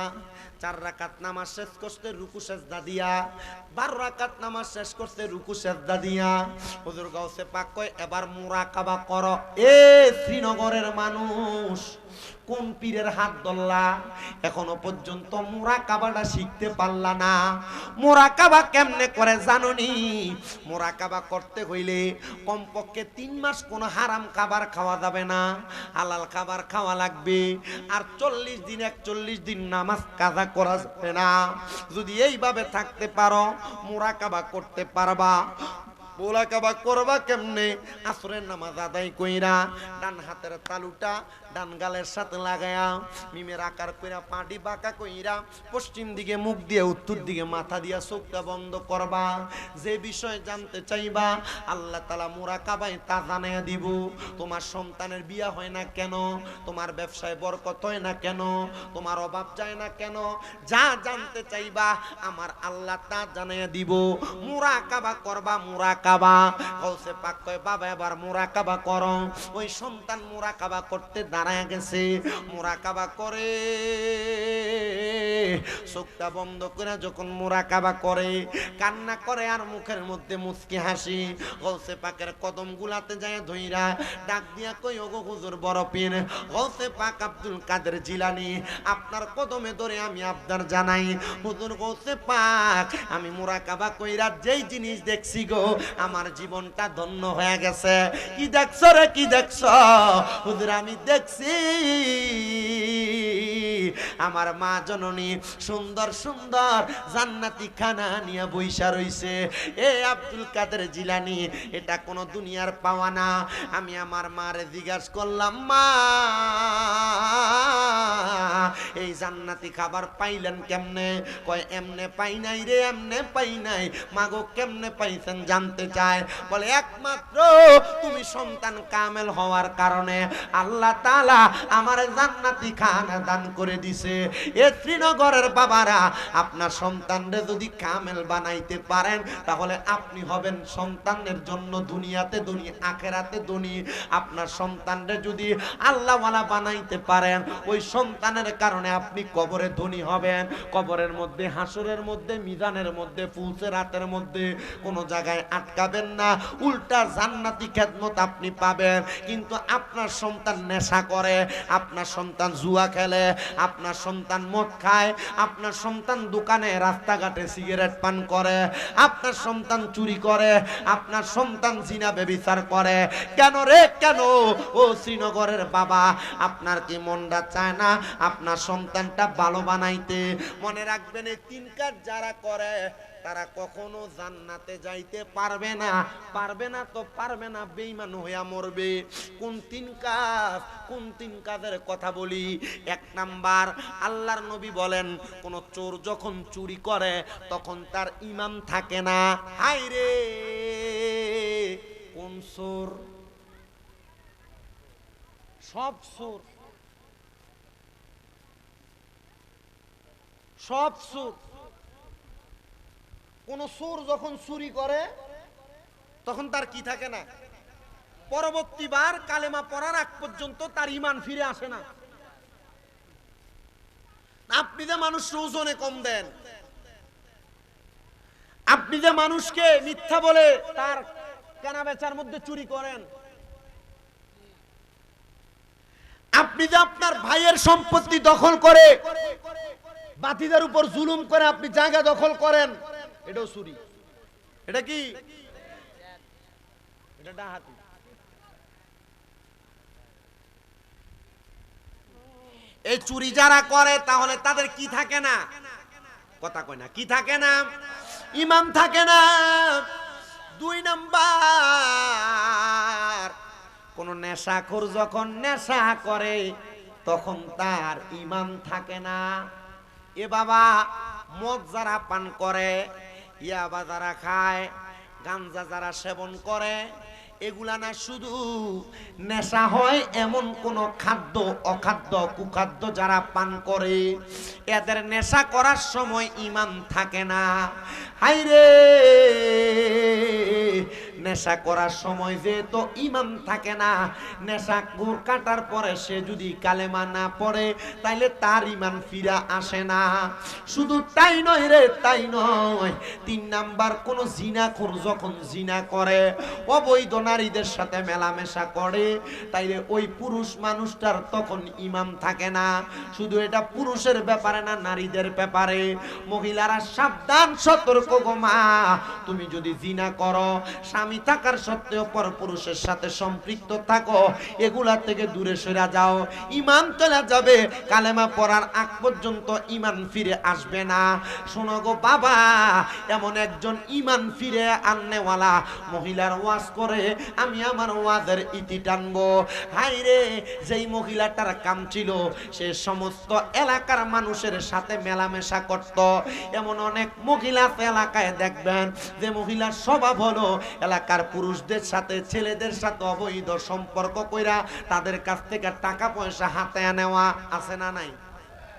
4 রাকাত নামাজ শেষ করছে রুকু সেজদা দিয়া, 12 রাকাত নামাজ শেষ করছে রুকু সেজদা দিয়া। হুজুর গাউসে পাক কয় এবার মুরাকাবা করো। এ শ্রীনগরের মানুষ কোন পীরের হাত ধরলা? এখনো পর্যন্ত মুরাকাবাটা শিখতে পারলা না। মুরাকাবা কেমনে করে জানোনি? মুরাকাবা করতে হইলে কমপক্ষে 3 মাস কোনো হারাম খাবার খাওয়া যাবে না, হালাল খাবার খাওয়া লাগবে। আর 40 দিন 41 দিন নামাজ কাজা করা যাবে না। যদি এইভাবে থাকতে পারো মুরাকাবা করতে পারবা। মুরাকাবা করবা কেমনে? আসরের নামাজ আদায় কইরা ডান হাতের তালুটা ডান গালের সাথে লাগায়া মিমের আকার কইরা পাটি বাঁকা কইরা পশ্চিম দিকে মুখ দিয়ে উত্তর দিকে মাথা দিয়া চোখটা বন্ধ করবা। যে বিষয় জানতে চাইবা আল্লাহ তাআলা মুরাকাবায় তা জানাইয়া দিব। তোমার সন্তানের বিয়া হয় না কেন? তোমার ব্যবসায় বরকত হয় না কেন? তোমার অভাব যায় না কেন? যা জানতে চাইবা আমার আল্লাহ তা জানাইয়া দিব। মুরাকাবা করবা। মুরাকাবা গাউসে পাক কয় বাবা এবার মুরাকাবা করো। ওই সন্তান মুরাকাবা করতে দাঁড়ায় গেছে। মুরাকাবা করে চোখটা বন্ধ করে যখন মুরাকাবা করে কান্না করে আর মুখের মধ্যে মুচকি হাসি। গাউসে পাকের কদম গুলাতে যায় ধইরা ডাক দিয়া কই ওগো হুজুর বড় পীর গাউসে পাক আব্দুল কাদের জিলানী আপনার কদমে ধরে আমি আবদার জানাই। হুজুর গাউসে পাক আমি মুরাকাবা কইরা যেই জিনিস দেখছি গো আমার জীবনটা ধন্য হয়ে গেছে। কি দেখছো রে কি দেখছো? হুজুর আমি দেখছি আমার মা জননী সুন্দর সুন্দর জান্নাতি খানা নিয়ে বইসা রইছে। এ আব্দুল কাদের জিলানী এটা কোনো দুনিয়ার পাওয়া না। আমি আমার মারে জিজ্ঞাসা করলাম মা এই জান্নাতি খাবার পাইলেন কেমনে? কয় এমনে পাই নাই রে, এমনে পাই নাই। মাগো কেমনে পাইছেন জানতে চায়। বলে একমাত্র তুমি সন্তান কামেল হওয়ার কারণে আল্লাহ তাআলা আমার জান্নাতি খানা দান করে দিছে। এ শ্রীনগরের বাবারা আপনার সন্তানরে যদি কামেল বানাইতে পারেন তাহলে আপনি হবেন সন্তানের জন্য দুনিয়াতে ধনী আখেরাতে ধনী। আপনার সন্তানরে যদি আল্লাহওয়ালা বানাইতে পারেন ওই সন্তানের কারণে আপনি কবরে ধনী হবেন। কবরের মধ্যে হাসরের মধ্যে মিজানের মধ্যে ফুলসে রাতের মধ্যে কোনো জায়গায় আটকাবেন না, উল্টা জান্নাতি খেদমত আপনি পাবেন। কিন্তু আপনার সন্তান নেশা করে, আপনার সন্তান জুয়া খেলে, আপনার সন্তান মদ খায়, আপনার সন্তান দোকানে রাস্তাঘাটে সিগারেট পান করে, আপনার সন্তান চুরি করে, আপনার সন্তান জিনা ব্যভিচার করে। কেন রে কেন? ও শ্রীনগরের বাবা আপনার কি মনটা চায় না আপনার সন্তানটা ভালো বানাইতে? মনে রাখবেন এই 3 কাজ যারা করে তারা কখনো জান্নাতে যাইতে পারবে না। পারবে না তো পারবে না, বেঈমান হইয়া মরবে। কোন 3 কাজ? কোন 3 কাজের কথা বলি? 1 নাম্বার আল্লাহর নবী বলেন কোন চোর যখন চুরি করে তখন তার ঈমান থাকে না। হায় রে কোন চোর? সব চোর, সব চোর। কোন চোর যখন চুরি করে তখন তার কি থাকে না? পরবর্তীবার কালেমা পড়ার আগ পর্যন্ত তার ঈমান ফিরে আসে না। আপনি যে মানুষ ওজনে কম দেন, আপনি যে মানুষকে মিথ্যা বলে তার কেনা বেচার মধ্যে চুরি করেন, আপনি যে আপনার ভাইয়ের সম্পত্তি দখল করে বাতিদের উপর জুলুম করে আপনি জায়গা দখল করেন, এটাও চুরি। এটা কি? এটা ডাকাতি। এই চুরি যারা করে তাহলে তাদের কি থাকে না? কথা কয় না, কি থাকে না? ঈমান থাকে না। 2 নাম্বার কোন নেশাখোর যখন নেশা করে তখন তার ঈমান থাকে না। এ বাবা, মদ যারা পান করে, ইয়াবা যারা খায়, গাঞ্জা যারা সেবন করে, এগুলা না শুধু নেশা হয় এমন কোন খাদ্য, অখাদ্য, কুখাদ্য যারা পান করে, এদের নেশা করার সময় ঈমান থাকে না। হাইরে, নেশা করার সময় যে তো ঈমান থাকে না, নেশা গুড় কাটার পরে সে যদি কালেমা না পড়ে তাইলে তার ঈমান ফিরা আসে না। শুধু তাই নয় রে, তাই নয়, 3 নাম্বার কোন জিনাখোর যখন জিনা করে, অবৈধ নারীদের সাথে মেলামেশা করে, তাইলে ওই পুরুষ মানুষটার তখন ঈমান থাকে না। শুধু এটা পুরুষের ব্যাপারে না, নারীদের ব্যাপারে। মহিলারা সাবধান, সতর্ক গো মা, তুমি যদি জিনা করো, স্বামী থাকার সত্ত্বেও পর পুরুষের সাথে সম্পৃক্ত থাকো, এগুলা থেকে দূরে সরে যাও, ঈমান চলে যাবে। কালেমা পড়ার আগ পর্যন্ত ঈমান ফিরে আসবে না। শোনো গো বাবা, এমন একজন ঈমান ফিরে আননেওয়ালা মহিলার ওয়াজ করে আমি আমার ওয়াজের ইতি টানবো। হাইরে, যেই মহিলাটার কাম ছিল সে সমস্ত এলাকার মানুষের সাথে মেলামেশা করত। এমন অনেক মহিলা এলাকায় দেখবেন যে মহিলার স্বভাব হলো এলাকার পুরুষদের সাথে, ছেলেদের সাথে অবৈধ সম্পর্ক কইরা তাদের কাছ থেকে টাকা পয়সা হাতে নেওয়া। আছে না নাই?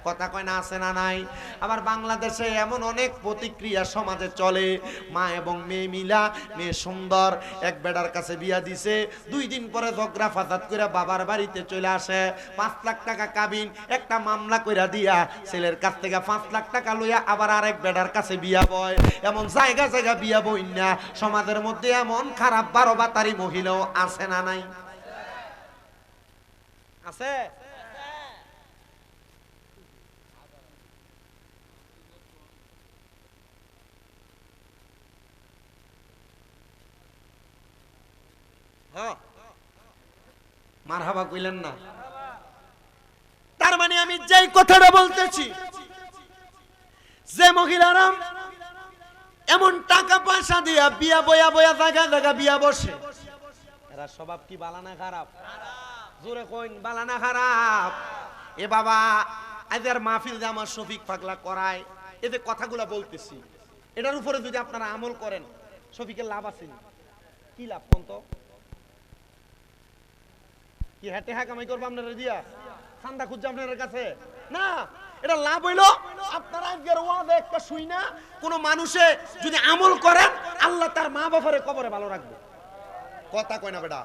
কথা কয় না, আছে না নাই? আবার বাংলাদেশে এমন অনেক প্রতিক্রিয়া সমাজে চলে, মা এবং মেয়ে মিলা, মেয়ে সুন্দর, এক বেটার কাছে বিয়া দিছে, 2 দিন পরে ঝগড়া ফাসাদ কইরা বাবার বাড়িতে চলে আসে, 5 লাখ টাকা কাবিন, একটা মামলা কইরা দিয়া ছেলের কাছ থেকে 5 লাখ টাকা লইয়া আবার আরেক বেটার কাছে বিয়া বয়। এমন জায়গা জায়গা বিয়া বই না। সমাজের মধ্যে এমন খারাপ 12 বাতারি মহিলাও আছে না নাই? আছে। মারহাবা কইলেন না? তার মানে আমি যেই কথাটা বলতেছি, যে মহিলারা এমন টাকা পয়সা দিয়া বিয়া বয়া বয়া জায়গা জায়গা বিয়া বসে, এরা স্বভাব কি ভালো না খারাপ? জোরে কইন, ভালো না খারাপ? এ বাবা, আজের মাহফিল যে আমার শফিক পাগলা করায়, এই যে কথাগুলা বলতেছি, এটার উপরে যদি আপনারা আমল করেন, শফিকের লাভ আছে? কি লাভ কোন তো? কি হাতে হা কামাই করবো আপনারা দিয়া? চান্দা খুঁজছে আপনার কাছে না। এটা লাভ হইলো আপনারা আজকের ওয়াজে একটা শুই না, কোন মানুষে যদি আমল করেন, আল্লাহ তার মা বাবারে কবরে ভালো রাখবো। কথা কয় না বেটা?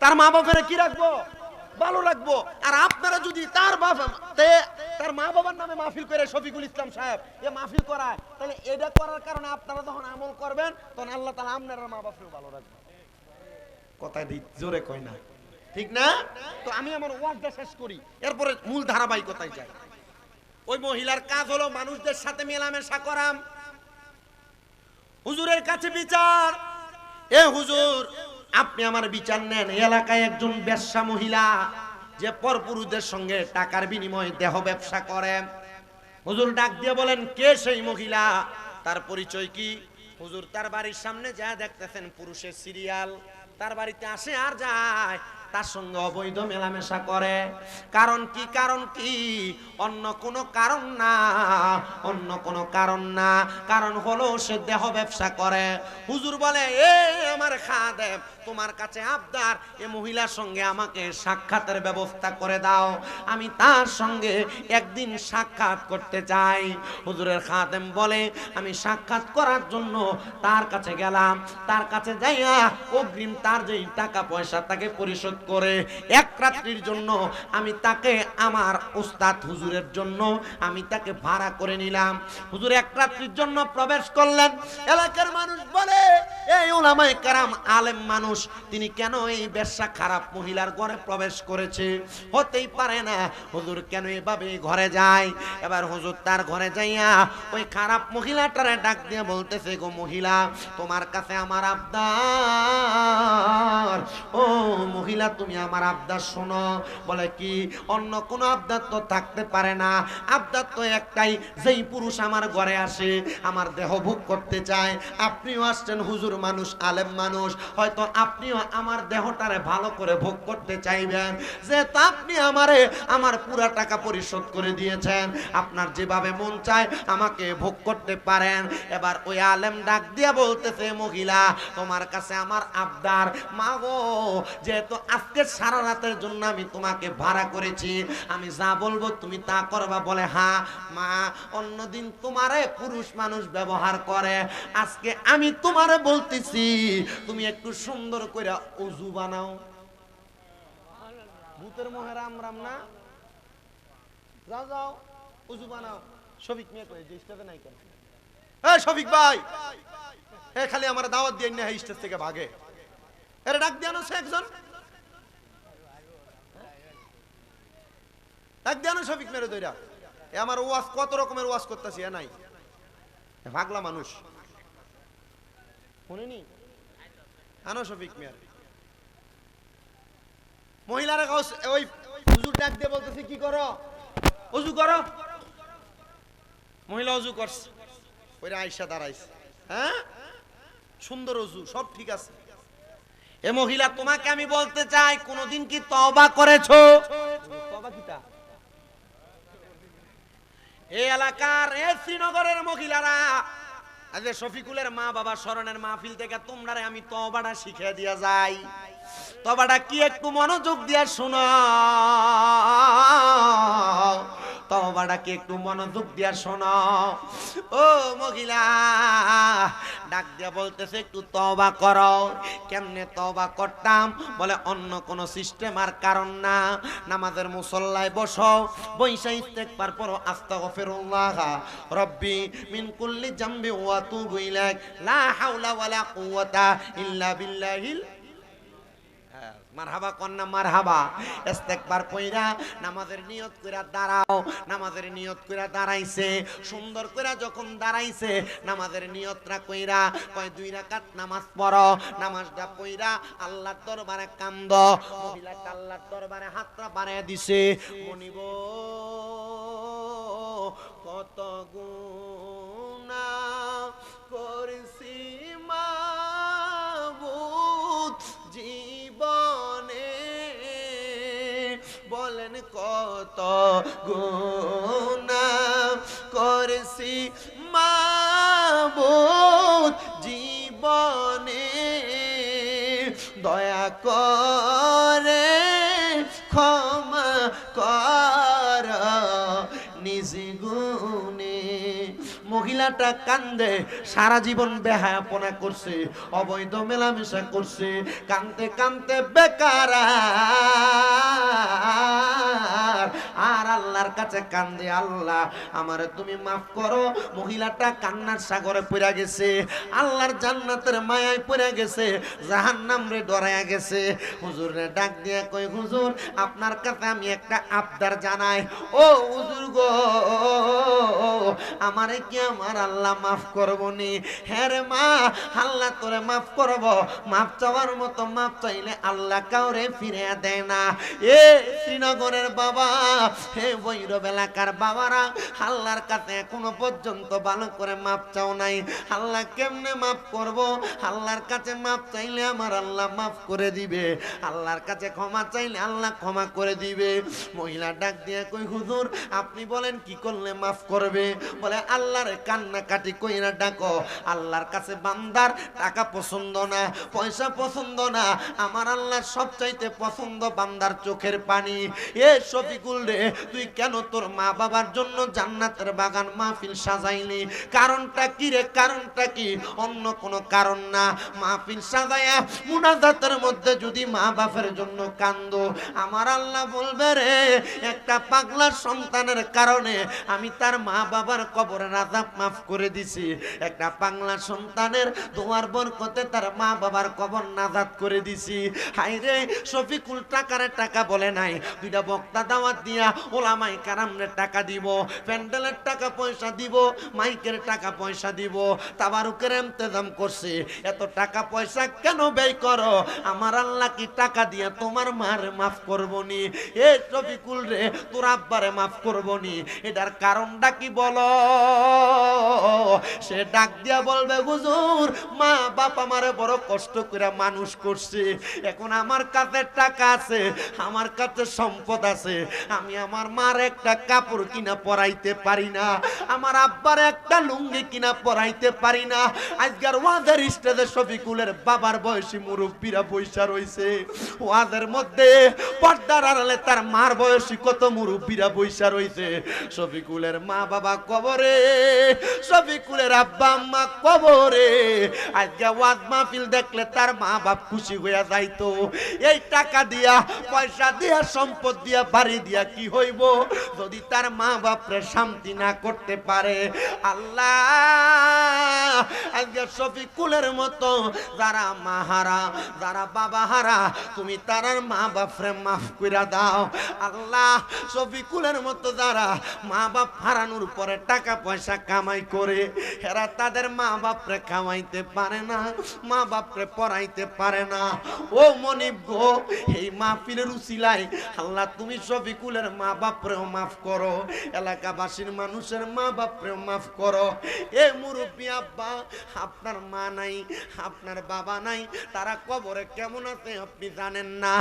তার মা বাবারে কি রাখবো? ভালো রাখবো। আর আপনারা যদি তার মা বাবার নামে মাহফিল করে শফিকুল ইসলাম সাহেব এ মাহফিল করায়, তাহলে এটা করার কারণে আপনারা যখন আমল করবেন তখন আল্লাহ তাআলা আপনার মা বাবারে ভালো রাখবে। কথা জোরে কয় না? ঠিক না? তো আমি আমার ওয়াজটা শেষ করি, এরপরে মূল ধারাবাহিকতায় যাই। ওই মহিলার কাজ হলো মানুষদের সাথে মেলামেশা করা। হুজুরের কাছে বিচার, এ হুজুর আপনি আমার বিচার নেন। এলাকায় একজন বেশ্যা মহিলা যে পরপুরুষদের সঙ্গে টাকার বিনিময়ে দেহ ব্যবসা করে। হুজুর ডাক দিয়ে বলেন, কে সেই মহিলা, তার পরিচয় কি? হুজুর তার বাড়ির সামনে যা দেখতেছেন পুরুষের সিরিয়াল, তার বাড়িতে আসে আর যায়, তার সঙ্গে অবৈধ মেলামেশা করে। কারণ কি? কারণ কি? অন্য কোনো কারণ না, অন্য কোনো কারণ না। কারণ হলো সে দেহ ব্যবসা করে। হুজুর বলে, এ আমার খাদেম, তোমার কাছে আবদার, এ মহিলার সঙ্গে আমাকে সাক্ষাতের ব্যবস্থা করে দাও, আমি তার সঙ্গে একদিন সাক্ষাৎ করতে চাই। হুজুরের খাদেম বলে, আমি সাক্ষাৎ করার জন্য তার কাছে গেলাম, তার কাছে যাইয়া অগ্রিম তার যেই টাকা পয়সা তাকে পরিশোধ করে 1 রাত্রির জন্য আমি তাকে আমার উস্তাদ হুজুরের জন্য আমি তাকে ভাড়া করে নিলাম। হুজুর 1 রাত্রির জন্য প্রবেশ করলেন। এলাকার মানুষ বলে, এই উলামায়ে কেরাম আলেম মানুষ, তিনি কেন এই বেশ্যা খারাপ মহিলার ঘরে প্রবেশ করেছে? হতেই পারে না। হুজুর কেন এভাবে ঘরে যায়? এবার হুজুর তার ঘরে যাইয়া ওই খারাপ মহিলাটারে ডাক দিয়ে বলতেছে, গো মহিলা, তোমার কাছে আমার আবদার, ও মহিলা তুমি আমার আবদার শোনো। বলে কি? অন্য কোনো আবদার তো থাকতে পারে না, আবদার তো একটাই, যেই পুরুষ আমার ঘরে আসে আমার দেহ ভোগ করতে চায়। আপনিও আসছেন হুজুর মানুষ, আলেম মানুষ, হয়তো আপনিও আমার দেহটারে ভালো করে ভোগ করতে চাইবেন। যেহেতু আপনি আমারে আমার পুরা টাকা পরিশোধ করে দিয়েছেন, আপনার যেভাবে মন চায় আমাকে ভোগ করতে পারেন। এবার ওই আলেম ডাক দিয়া বলতেছে, মহিলা তোমার কাছে আমার আবদার, মা গো যেহেতু আজকে সারা রাতের জন্য আমি তোমাকে ভাড়া করেছি, আমি যা বলবো তুমি তা করবা। বলে হ্যাঁ মা, অন্যদিন তোমারে পুরুষ মানুষ ব্যবহার করে, আজকে আমি তোমারে বলতেছি তুমি একটু সুন্দর করে ওযু বানাও। ভূতের মোহে রাম রাম না, যাও যাও ওযু বানাও। শফিক মিয়া কই, যে স্টেজে নাই কেন? এই শফিক ভাই, এ খালি আমার দাওয়াত দিয়ে না স্টেজ থেকে ভাগে, এর ডাক দেন সে একজন, ডাক দেন শফিক মেরে দইরা। এ আমার ওয়াজ কত রকমের ওয়াজ করতেছি, এ নাই ভাগলা মানুষ শুনিনি। আনো শফিক মিয়া। মহিলারা ওই হুজুর ডাক দিয়ে বলতেছে কি করো? ওযু করো। মহিলা ওযু করছে, ওইরা আয়েশা দাঁড়াইছে, হ্যাঁ সুন্দর ওযু, সব ঠিক আছে। এ মহিলা তোমাকে আমি বলতে চাই, কোনদিন কি তওবা করেছো? তওবা কিটা? এই এলাকার এই শ্রীনগরের মহিলারা, আজ শফিকুলের মা বাবা স্মরণের মাহফিল থেকে তোমরা আমি তওবাটা শিখিয়ে দিয়া যাই। তওবাটা কি একটু মনোযোগ দিয়া শোনো, তওবাটা কি একটু মনোযোগ দিয়া শোনো। ও মহিলা ডাক দিয়া বলতেছে একটু তওবা করো। কেমনে তওবা করতাম? বলে অন্য কোন সিস্টেম আর কারণ না, নামাজের মুসল্লায় বসো, বইসা ইস্তেগফার পড়ো, আস্তাগফিরুল্লাহ রব্বি মিন কুল্লি জামবি ওয়া তুবু ইলাইক, লা হাওলা ওয়ালা কুওয়াতা ইল্লা বিল্লাহিল। মারহাবা কন্যা মারহাবা। ইস্তেগফার কইরা নামাজের নিয়ত কইরা দাঁড়াও। নামাজের নিয়ত কইরা দাঁড়াইছে, সুন্দর কইরা যখন দাঁড়াইছে নামাজের নিয়তটা কইরা কয় 2 রাকাত নামাজ পড়ো। নামাজটা পড়া আল্লাহর দরবারে কান্দ। মহিলাটা আল্লাহর দরবারে হাতটা বাড়ায় দিছে, মনিব কত গুনাহ করেছি মাবুদ জীবনে, বলেন কত গুনাহ করেছি মাবুদ জীবনে, দয়া করে ক্ষমা কর নিজ গুণে। মহিলাটা কান্দে, সারা জীবন বেহায়াপনা করছে, অবৈধ মেলামেশা করছে, কান্দতে কান্দতে বেকার আর আল্লাহর কাছে কান্দে, আল্লাহ আমারে তুমি মাফ করো। মহিলাটা কান্নার সাগরে পড়ে গেছে, আল্লাহর জান্নাতের মায়ায় পড়ে গেছে, জাহান্নাম রে ডরায়া গেছে। হুজুর রে ডাক দিয়ে কই, হুজুর আপনার কাছে আমি একটা আবদার জানাই। ও হুজুর গো, আমারে কি আমার আল্লাহ মাফ করবো নি? হ্যাঁ রে মা, আল্লাহ তোরে মাফ করব। মাফ চাওয়ার মতো মাফ চাইলে আল্লাহ কাউরে ফিরে দেয় না। এ শ্রীনগরের বাবা, হে ভৈরব এলাকার বাবারা, আল্লাহর কাছে এখনো পর্যন্ত ভালো করে মাফ চাও নাই। আল্লাহ কেমনে মাফ করব? আল্লাহর কাছে মাফ চাইলে আমার আল্লাহ মাফ করে দিবে, আল্লাহর কাছে ক্ষমা চাইলে আল্লাহ ক্ষমা করে দিবে। মহিলা ডাক দিয়ে কই, হুজুর আপনি বলেন কি করলে মাফ করবে? বলে আল্লাহর কান্নাকাটি কইরা ডাকো। আল্লাহর কাছে বান্দার টাকা পছন্দ না, পয়সা পছন্দ না, আমার আল্লাহ সবচাইতে পছন্দ বান্দার চোখের পানি। এ শফিকুল রে, তুই কেন তোর মা বাবার জন্য জান্নাতের বাগান মাহফিল সাজাইলি? কারণটা কি রে? কারণটা কি? অন্য কোনো কারণ না। মাহফিল সাজায়া মুনাজাতের মধ্যে যদি মা বাপের জন্য কান্দো, আমার আল্লাহ বলবে রে, একটা পাগলার সন্তানের কারণে আমি তার মা বাবার কবরের আযাব মাফ করে দিছি। একটা বাংলা সন্তানের দোয়ার বরকতে তার মা বাবার কবর নাজাত করে দিছি। হাইরে শফিকুল টাকা বলে নাই, দুইটা বক্তা দাওয়াত দিয়া ওলামাই কারামরে টাকা দিব, প্যান্ডেলের টাকা পয়সা দিব, মাইকের টাকা পয়সা দিব, তাবারুকের ইন্তজাম করছে। এত টাকা পয়সা কেন ব্যয় করো? আমার আল্লাহ কি টাকা দিয়া তোমার মারে মাফ করবনি? এ শফিকুল রে, তোর আব্বারে মাফ করবনি? এটার কারণটা কি বলো? সে ডাক দিয়া বলবে, হুজুর মা বাপ আমারে বড় কষ্ট করে মানুষ করছে, এখন আমার কাছে টাকা আছে, আমার কাছে সম্পদ আছে, আমি আমার মার একটা কাপড় কিনা পরাইতে পারি না, আমার আব্বার একটা লুঙ্গি কিনা পরাইতে পারি না। আজকের ওয়াদের স্টেজে শফিকুলের বাবার বয়সী মুরব্বীরা বৈশা রইছে, ওয়াদের মধ্যে পর্দার আড়ালে তার মার বয়সী কত মুরব্বীরা বৈশা রইছে। শফিকুলের মা বাবা কবরে, শফিকুলের আব্বা আম্মা কবরে। আজকে ওয়াজ মাহফিল দেখলে তার মা বাপ খুশি হইয়া যাইতো। এই টাকা দিয়া, পয়সা দিয়া, সম্পদ দিয়া, বাড়ি দিয়া কি হইব যদি তার মা বাপরে শান্তি না করতে পারে? আল্লাহ, আজকে শফিকুলের মতো যারা মাহারা, যারা বাবা হারা, তুমি তারার মা বাপরে মাফ কইরা দাও। আল্লাহ, শফিকুলের মতো যারা মা বাপ হারানোর পরে টাকা পয়সা কামাই করে, এরা তাদের মা বাপরে কামাইতে পারে না, মা বাপরে পড়াইতে পারে না। ও মনিব গো, এই মাহফিলের উসিলায় আল্লাহ তুমি শফিকুলের মা বাপরেও মাফ করো, এলাকাবাসীর মানুষের মা বাপরেও মাফ করো। এ মুরব্বী আব্বা, আপনার মা নাই, আপনার বাবা নাই, তারা কবরে কেমন আছে আপনি জানেন না।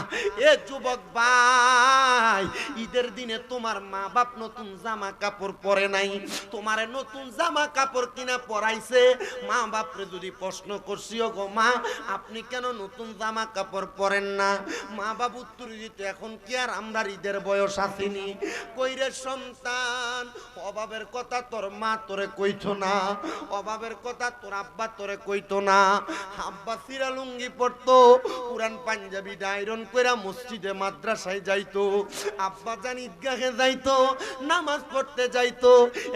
এ যুবক ভাই, ঈদের দিনে তোমার মা বাপ নতুন জামা কাপড় পরে নাই, তোমারে নতুন জামা কাপড় কিনা পরাইছে। মা বাপরে যদি প্রশ্ন করছি, ও গো মা, আপনি কেন নতুন জামা কাপড় পরেন না? মা বাপ উত্তর দিতে, এখন কি আর আমরা ঈদের বয়স আসেনি? কইরে সন্তান, অভাবের কথা তোর মা তোরে কইতো না, অভাবের কথা তোর আব্বা তোরে কইতো না। আব্বা সিরা লুঙ্গি পরতো, পুরান পাঞ্জাবি আয়রন কইরা মসজিদে মাদ্রাসায় যাইতো, আব্বা জান ঈদগাহে যাইতো, নামাজ পড়তে যাইতো।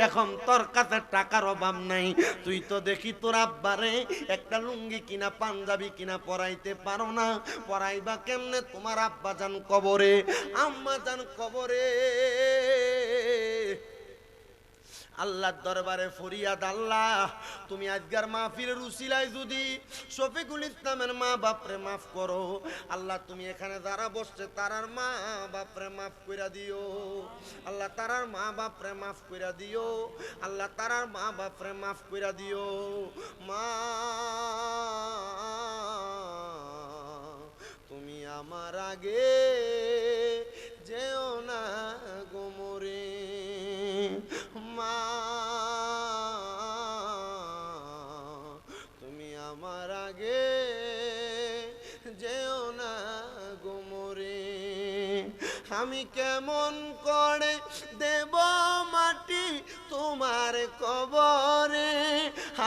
এখন তোর কাছে টাকার অভাব নাই, তুই তো দেখি তোর আব্বারে একটা লুঙ্গি কিনা পাঞ্জাবি কিনা পরাইতে পারো না। পরাইবা কেমনে? তোমার আব্বা জান কবরে, আম্মা জান কবরে। আল্লাহর দরবারে ফরিয়াদ, আল্লাহ তুমি আজকের মাহফিলের উসিলায় যদি শফিকুল ইসলামের মা বাপরে মাফ করো, আল্লাহ তুমি এখানে যারা বসছে তারার মা বাপরে মাফ কইরা দিও। আল্লাহ তারার মা বাপরে মাফ কইরা দিও। আল্লাহ তারার মা বাপরে মাফ কইরা দিও। মা তুমি আমার আগে যেও না গো মোরে, মা তুমি আমার আগে যেও না গো মোরে। আমি কেমন করে দেব মাটি তোমার কবরে,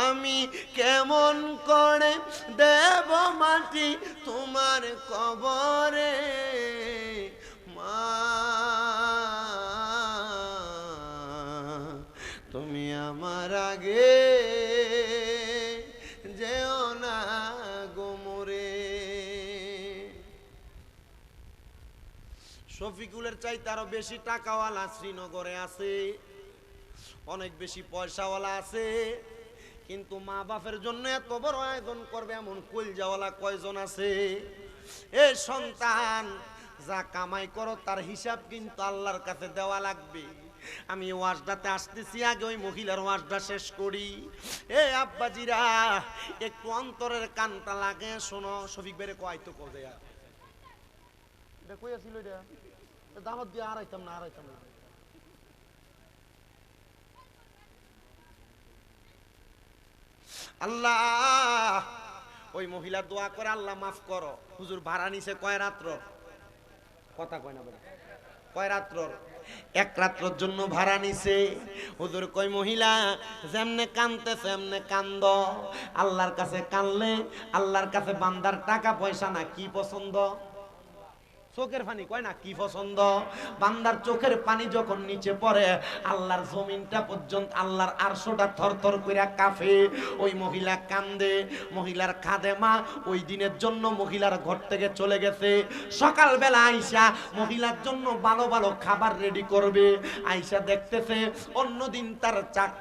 আমি কেমন করে দেব মাটি তোমার কবরে। মা তুমি আমার আগে যেও না গো মোরে। শফিকুলের চাইতে আরো বেশি টাকাওয়ালা শ্রীনগরে আছে, অনেক বেশি পয়সাওয়ালা আছে, কিন্তু মা বাপের জন্য এত বড় আয়োজন করবে এমন কলজাওয়ালা কয়জন আছে? এ সন্তান, যা কামাই করো তার হিসাব কিন্তু আল্লাহর কাছে দেওয়া লাগবে। আমি ওয়াজটাতে আসতেছি, আগে ওই মহিলার ওয়াজটা শেষ করি। এ আব্বাজিরা, একটু অন্তরের কানটা লাগে শোনো। শফিক বেরে কয়তো কবে এটা কই আছিল, এটা দাওয়াত দিয়ে আড়াইতাম না। আল্লাহ, ওই মহিলা দোয়া করে, আল্লাহ মাফ করো। হুজুর ভাড়া নিছে কয় রাত্র? কথা কয় না, কয় রাত্র? এক রাত্রের জন্য ভাড়া নিছে। হুজুর কই, মহিলা যেমনে কানতেছে এমনে কান্দ। আল্লাহর কাছে কানলে, আল্লাহর কাছে বান্দার টাকা পয়সা না কি পছন্দ? চোখের পানি কয় না কি পছন্দ, বান্দার চোখের পানি যখন নিচে পড়ে আল্লাহর জমিনটা পর্যন্ত আল্লাহর আরশটা থরথর কইরা কাঁপে। ওই মহিলা কান্দে, মহিলার খাদেমা ওই দিনের জন্য মহিলার ঘর থেকে চলে গেছে। সকালবেলা আইসা মহিলার জন্য ভালো ভালো খাবার রেডি করবে। আইসা দেখতেছে অন্যদিন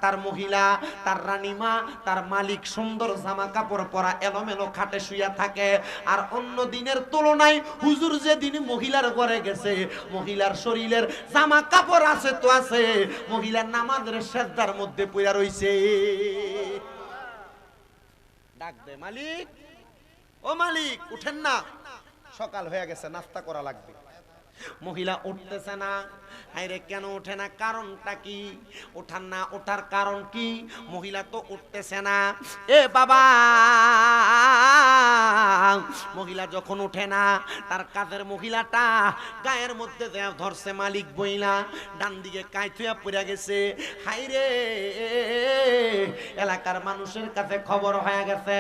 তার মহিলা, তার রানীমা, তার মালিক সুন্দর জামা কাপড় পরা এলোমেলো খাটে শুইয়া থাকে। আর অন্য দিনের তুলনায় হুজুর যেদিন মহিলার ঘরে গেছে মহিলার শরীরের জামা কাপড় আছে তো আছে, মহিলার নামাজের সেজদার মধ্যে পড়া রইছে। ডাক দে মালিক, ও মালিক উঠেন না, সকাল হয়ে গেছে, নাস্তা করা লাগবে। মহিলা উঠতেছে না। হায়রে কেন ওঠে না, কারণটা কি? ওঠার না ওঠার কারণ কি? মহিলা তো উঠতেছে না। এ বাবা, মহিলা যখন উঠে না, তার কাজের মহিলাটা গায়ের মধ্যে ধরছে মালিক বইলা, ডান দিকে কাইথুয়া পড়ে গেছে। হায়রে এলাকার মানুষের কাছে খবর হয়ে গেছে,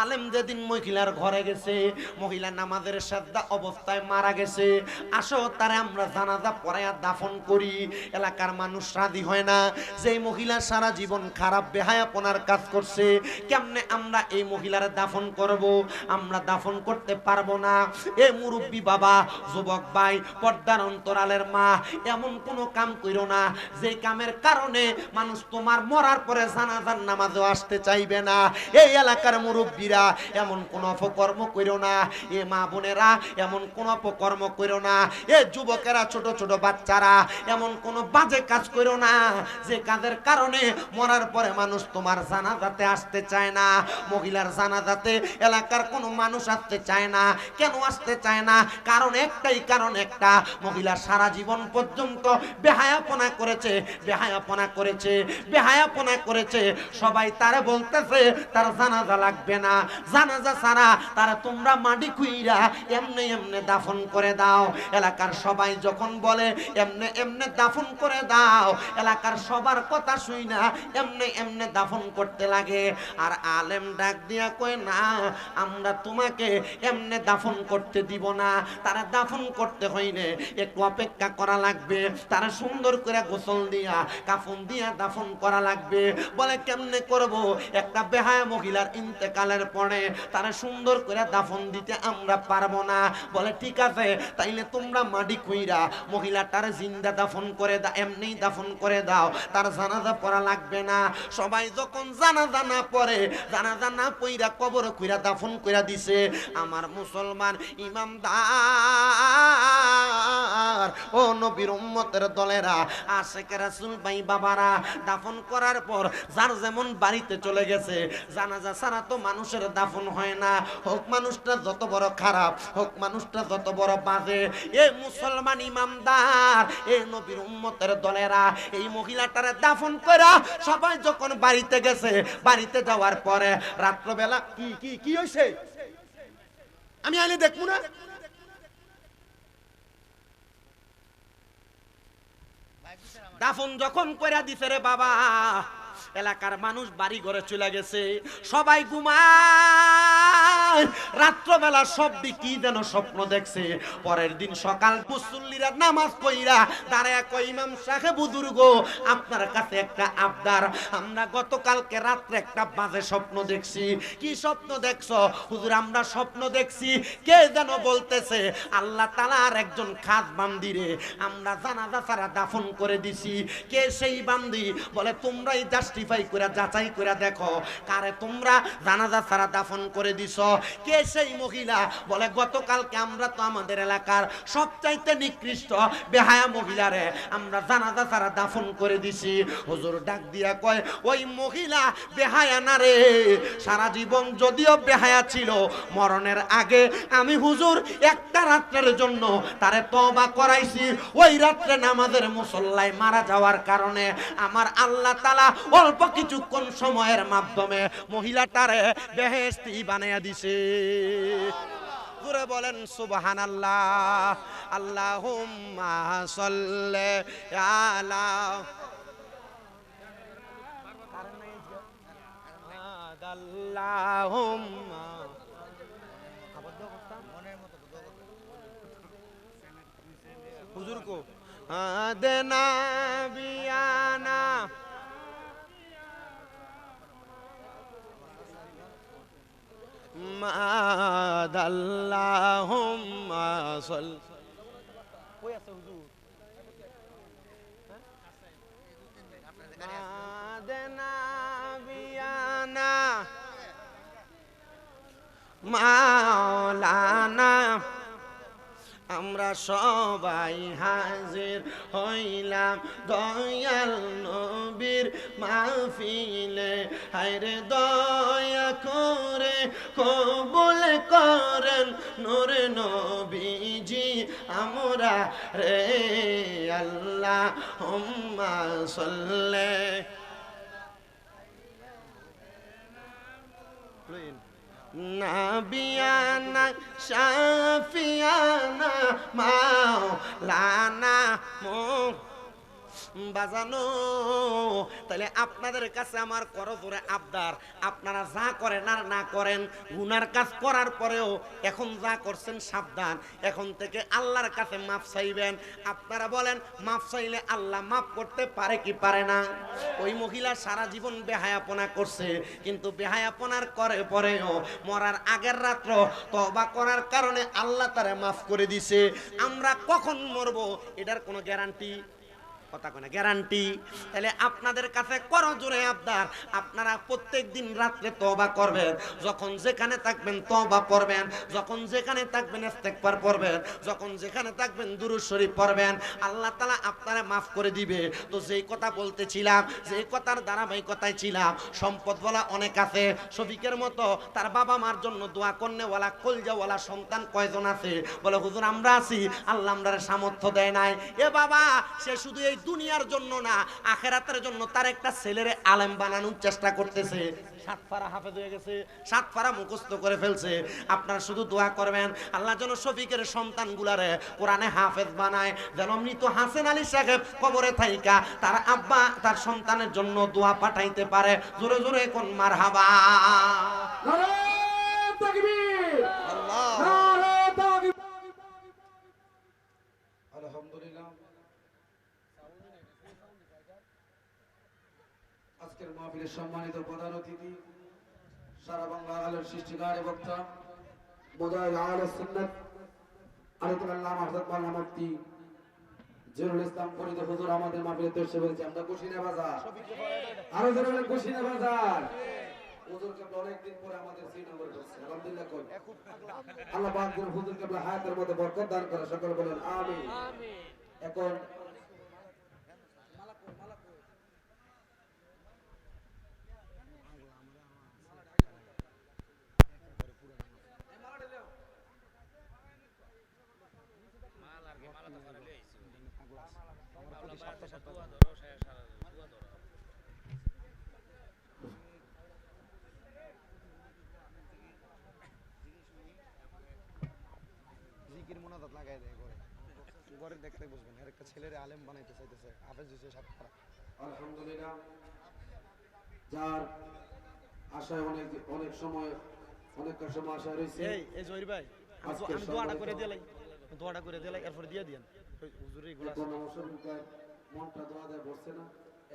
আলেম যেদিন মহিলার ঘরে গেছে মহিলা নামাজের সাজদা অবস্থায় মারা গেছে, আসো তারে আমরা জানাজা পড়ায়া দাফন করি। এলাকার মানুষ রাজি হয় না। যেই মহিলা সারা জীবন খারাপ বেহায়াপনার কাজ করছে, কেমনে আমরা এই মহিলার দাফন করব? আমরা দাফন করতে পারবো না। এ মুরব্বী বাবা, যুবক ভাই, পর্দার অন্তরালের মা, এমন কোনো কাম কইরো না যে কামের কারণে মানুষ তোমার মরার পরে জানাজার নামাজও আসতে চাইবে না। এই এলাকার মুরব্বীরা এমন কোন অপকর্ম কইরো না। এ মা বোনেরা এমন কোন অপকর্ম কইরো না। এ যুবকেরা, ছোট ছোট বাচ্চারা এমন কোন বাজে কাজ কইরো না যে কাজের কারণে মরার পরে মানুষ তোমার জানাজাতে আসতে চায় না। মহিলার জানাজাতে এলাকার কোনো মানুষ আসতে চায় না। কেন আসতে চায় না? কারণ একটাই, কারণ একটা, মহিলা সারা জীবন পর্যন্ত বেহায়াপনা করেছে, বেহায়াপনা করেছে, বেহায়াপনা করেছে। সবাই তারে বলতেছে তার জানাজা লাগবে না, জানাজা ছাড়া তারা তোমরা মাটি খুইরা এমনে এমনে দাফন করে দাও। এলাকার সবাই যখন বলে এমনে এমনে দাফন করে দাও, এলাকার সবার কথা শুই না এমনে এমনে দাফন করতে লাগে। আর আলেম ডাক দিয়া কয় না, আমরা তোমাকে এমনে দাফন করতে দিব না। তারা দাফন করতে হইলে একটু অপেক্ষা করা লাগবে, তারা সুন্দর করে গোসল দিয়া কাফন দিয়া দাফন করা লাগবে। বলে কেমনে করব? একটা বেহায়া মহিলার ইন্তেকালের পরে তারা সুন্দর করে দাফন দিতে আমরা পারবো না। বলে ঠিক আছে, তাইলে তোমরা মাটি খুইরা মহিলাটার জিন্দা দাফন করে দাও, এমনি দাফন করে দাও, তার জানাজা পড়া লাগবে না। সবাই যখন জানাজা না পড়ে, জানাজা না পইরা কবর খুইরা দাফন কইরা দিছে, আমার মুসলমান ইমামদার ও নবীর উম্মতের দলেরা, আশিক রাসূল ভাই বাবারা, দাফন করার পর যার যেমন বাড়িতে চলে গেছে, জানাজা ছাড়া তো মানুষের দাফন হয় না। হোক মানুষটা যত বড় খারাপ, হোক মানুষটা যত বড় বাজে, এই মুসলমান ইমামদার, এই নবীর উম্মতের দলেরা এই মহিলাটারে দাফন করা সবাই যখন বাড়িতে গেছে, বাড়িতে যাওয়ার পরে রাত্রবেলা কি কি কি হইছে আমি আইলে দেখবো না? দাফন যখন কইরা দিছে রে বাবা, এলাকার মানুষ বাড়ি ঘরে চলে গেছে, সবাই ঘুমায়। রাত্রবেলা সব কি যেন স্বপ্ন দেখছে। পরের দিন সকাল মুসল্লিরা নামাজ পড়িরা দাঁড়ায় কই, ইমাম সাহেব বুজুর্গ, আপনার কাছে একটা আবদার। আমরা গতকালকে রাত্রে একটা বাজে স্বপ্ন দেখছি। কি স্বপ্ন দেখছো? হুজুর আমরা স্বপ্ন দেখছি কে যেন বলতেছে আল্লাহ তাআলার একজন খাস বান্দিরে আমরা জানাজা ছাড়া দাফন করে দিছি। কে সেই বান্দি? বলে তোমরাই জাস্টিফাই করে যাচাই করে দেখো কারে তোমরা জানাজা ছাড়া দাফন করে দিছো। কে সেই মহিলা? বলে গতকালকে আমরা তো আমাদের এলাকার সবচাইতে নিকৃষ্ট বেহায়া মহিলারে আমরা জানাজা ছাড়া দাফন করে দিছি। হুজুর ডাক দিয়া কয়, ওই মহিলা বেহায়া না রে, সারা জীবন যদিও বেহায়া ছিল, মরণের আগে আমি হুজুর একটা রাত্রের জন্য তারে তওবা করাইছি। ওই রাত্রে নামাজের মুসল্লায় মারা যাওয়ার কারণে আমার আল্লাহ তাআলা অল্প কিছুক্ষণ সময়ের মাধ্যমে মহিলাটারে বেহেশতি বানাইয়া দিছে। জোরে বলেন সুবহানাল্লাহ। আল্লাহুম্মা সাল্লি আলা আল্লাহুম্মা হুজুর কো দেনা বিয়ানা মাদাল্লাহুম্মা সাল কই আছে হুজুর দেনা বিয়ানা মাওলানা আমরা সবাই হাজির হইলাম দয়াল নবীর মাহফিলে হায়রে দয়া করে কবুল করেন নূর নবীজি আমরা রে আল্লাহুম্মা সাল্লি নাবিয়ানা শাফিয়ানা মাওলানা বাজানো তাহলে আপনাদের কাছে আমার করজোরে আবদার, আপনারা যা করেন আর না করেন গুনার কাজ করার পরেও এখন যা করছেন সাবধান, এখন থেকে আল্লাহর কাছে মাফ চাইবেন। আপনারা বলেন মাফ চাইলে আল্লাহ মাফ করতে পারে কি পারে না? ওই মহিলা সারা জীবন বেহায়াপনা করছে, কিন্তু বেহায়াপনার করে পরেও মরার আগের রাত্র তওবা করার কারণে আল্লাহ তারে মাফ করে দিছে। আমরা কখন মরবো এটার কোনো গ্যারান্টি কথা কোনা গ্যারান্টি। তাহলে আপনাদের কাছে করজোরে আবদার, আপনারা প্রত্যেক দিন রাত্রে তওবা করবেন, যখন যেখানে থাকবেন তওবা পড়বেন, যখন যেখানে থাকবেন ইস্তেগফার পড়বেন, যখন যেখানে থাকবেন দুরূদ শরীফ পড়বেন, আল্লাহ তাআলা আপনারা মাফ করে দিবে। তো যেই কথা বলতেছিলাম, যেই কথার ধারাবাহিকতায় ছিলাম, সম্পদ বলা অনেক আছে, শফিকের মতো তার বাবা মার জন্য দোয়া করনেওয়ালা কলজাওয়ালা সন্তান কয়জন আছে? বলে হুজুর আমরা আছি, আল্লাহ আমরার সামর্থ্য দেয় নাই। এ বাবা, সে শুধু এই দুনিয়ার জন্য না আখিরাতের জন্য তার একটা ছেলেরে আলেম বানানোর চেষ্টা করতেছে। 7 পারা হাফেজ হয়ে গেছে, 7 পারা মুখস্থ করে ফেলছে। আপনারা শুধু দোয়া করবেন আল্লাহ যেন শফিকের সন্তানগুলারে কোরআনে হাফেজ বানায়, যেন মৃত হাসেন আলী সাহেব কবরে থাইকা তার আব্বা তার সন্তানের জন্য দোয়া পাঠাইতে পারে। জোরে জোরে কোন মারহাবা। নারে তাকবীর, আল্লাহ নারে তাকবীর। আলহামদুলিল্লাহ, আজকের মাহফিলের সম্মানিত প্রধান অতিথি, সারা বাংলা আলের সৃষ্টিকার বক্তা মুজাহিদ আহলে সুন্নাত আলিতুল্লাহ হযরত মাওলানা মুফতি জিয়ারুল ইসলাম ফরিদ হুজুর আমাদের মাহফিলে তশরিফ এনেছে। আমরা কুশিনা বাজার, আরো জোরে বলেন কুশিনা বাজার। হুজুর কেবল অনেকদিন পরে আমাদের শ্রীনগরে আসছে, আলহামদুলিল্লাহ। কই আল্লাহ পাক যেন হুজুর কেবল হায়াতের মধ্যে বরকত দান করে, সকলে বলেন আমিন। এখন জিকির মোনাজাত লাগাই দেয় ঘরে, ঘরে দেখতে বসবেন। এর একটা ছেলেরে আলেম বানাইতে চাইতেছে, হাফেজ হইছে 7 পারা। আলহামদুলিল্লাহ, যার আশায় অনেক সময় আশা রয়েছে। এই জহির ভাই, আজকে আমি দোয়াটা করে সবাই দিলাই, এরপর দিয়ে দিয়েন হুজুর এইগুলা। এখন অবসরকার মনটা দোয়া দেয় বসছে না,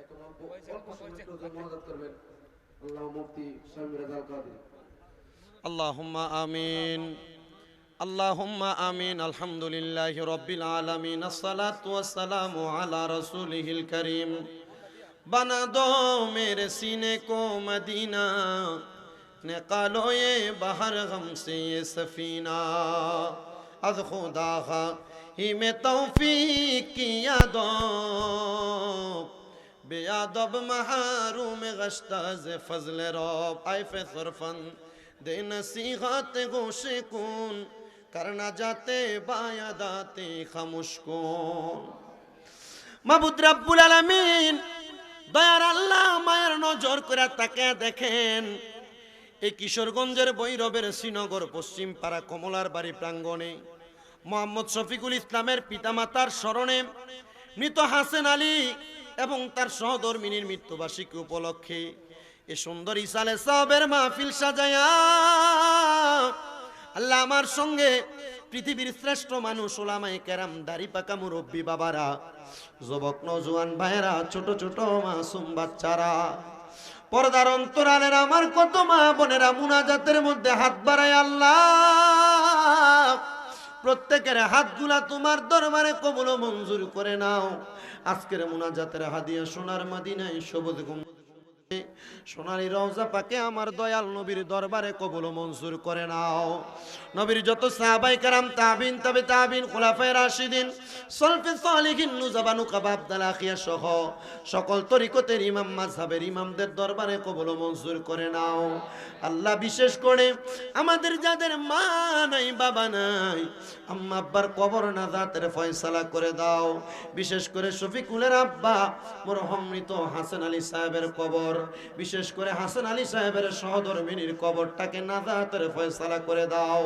এখন অল্প সময় একটু মোনাজাত করবেন। আল্লাহ মুফতি শামীম রাজা কাদের। আল্লাহুম্মা আমিন, আল্লাহুম্মা আমিন। আলহামদুলিল্লাহি রাব্বিল আলামিন, আসসালাতু ওয়াসসালামু আলা রাসূলিহিল কারীম। बना दो मेरे सीने को मदीना, निकालो ये बाहर गम से ये सफीना, अज खुदा ही में तौफीक किया दो, बेयादब महरूम गश्ताज फजल रब, आइफ सरफन दे नसीहत गोशे कून, करना जाते बायादाते खामोश कौन। মাবুদ রাব্বুল আলামিন, দয়ার আল্লাহ মায়ের নজর করে তাকে দেখেন এই কিশোরগঞ্জের বৈরবের শ্রীনগর পশ্চিম পাড়া কমলার বাড়ি প্রাঙ্গণে মোহাম্মদ শফিকুল ইসলামের পিতামাতার স্মরণে মৃত হাসেন আলী এবং তার সহধর্মিনীর মৃত্যুবার্ষিকী উপলক্ষে এ সুন্দর ইসালে সাহেবের মাহফিল সাজায়া আল্লাহ আমার সঙ্গে পৃথিবীর শ্রেষ্ঠ মানুষ ওলামায়ে কেরাম, দাড়ি পাকা মুরব্বী বাবারা, যুবক নওজোয়ান ভাইয়েরা, ছোট ছোট মাসুম বাচ্চারা, পর্দার অন্তরালের আমার কত মা বোনেরা মুনাজাতের মধ্যে হাত বাড়ায়, আল্লাহ প্রত্যেকের হাতগুলা তোমার দরবারে কবুল ও মঞ্জুর করে নাও। আজকের মুনাজাতের হাদিয়া সোনার মদিনায় সবুজ গম্বুজে সোনালী রওজা পাকে আমার দয়াল নবীর দরবারে কবুল ও মঞ্জুর করে নাও। নবীর যত সাহাবায়ে কেরাম, তাবিন, তাবে তাবিন, খুলাফায়ে রাশিদিন, সলফে সালিহিন, নুজাবা, নুকাবা, আবদাল আখিয়া সহ সকল তরিকতের ইমাম, মাযহাবের ইমামদের দরবারে কবুল ও মঞ্জুর করে নাও। আল্লাহ বিশেষ করে আমাদের যাদের মা নাই, বাবা নাই, আম্মা আব্বার কবর নাজাতের ফয়সালা করে দাও। বিশেষ করে শফিকুলের আব্বা মরহুম মৃত হাসান আলী সাহেবের কবর, বিশেষ করে হাসান আলী সাহেবের সহধর্মিনীর কবরটাকে নাজাতের ফয়সালা করে দাও।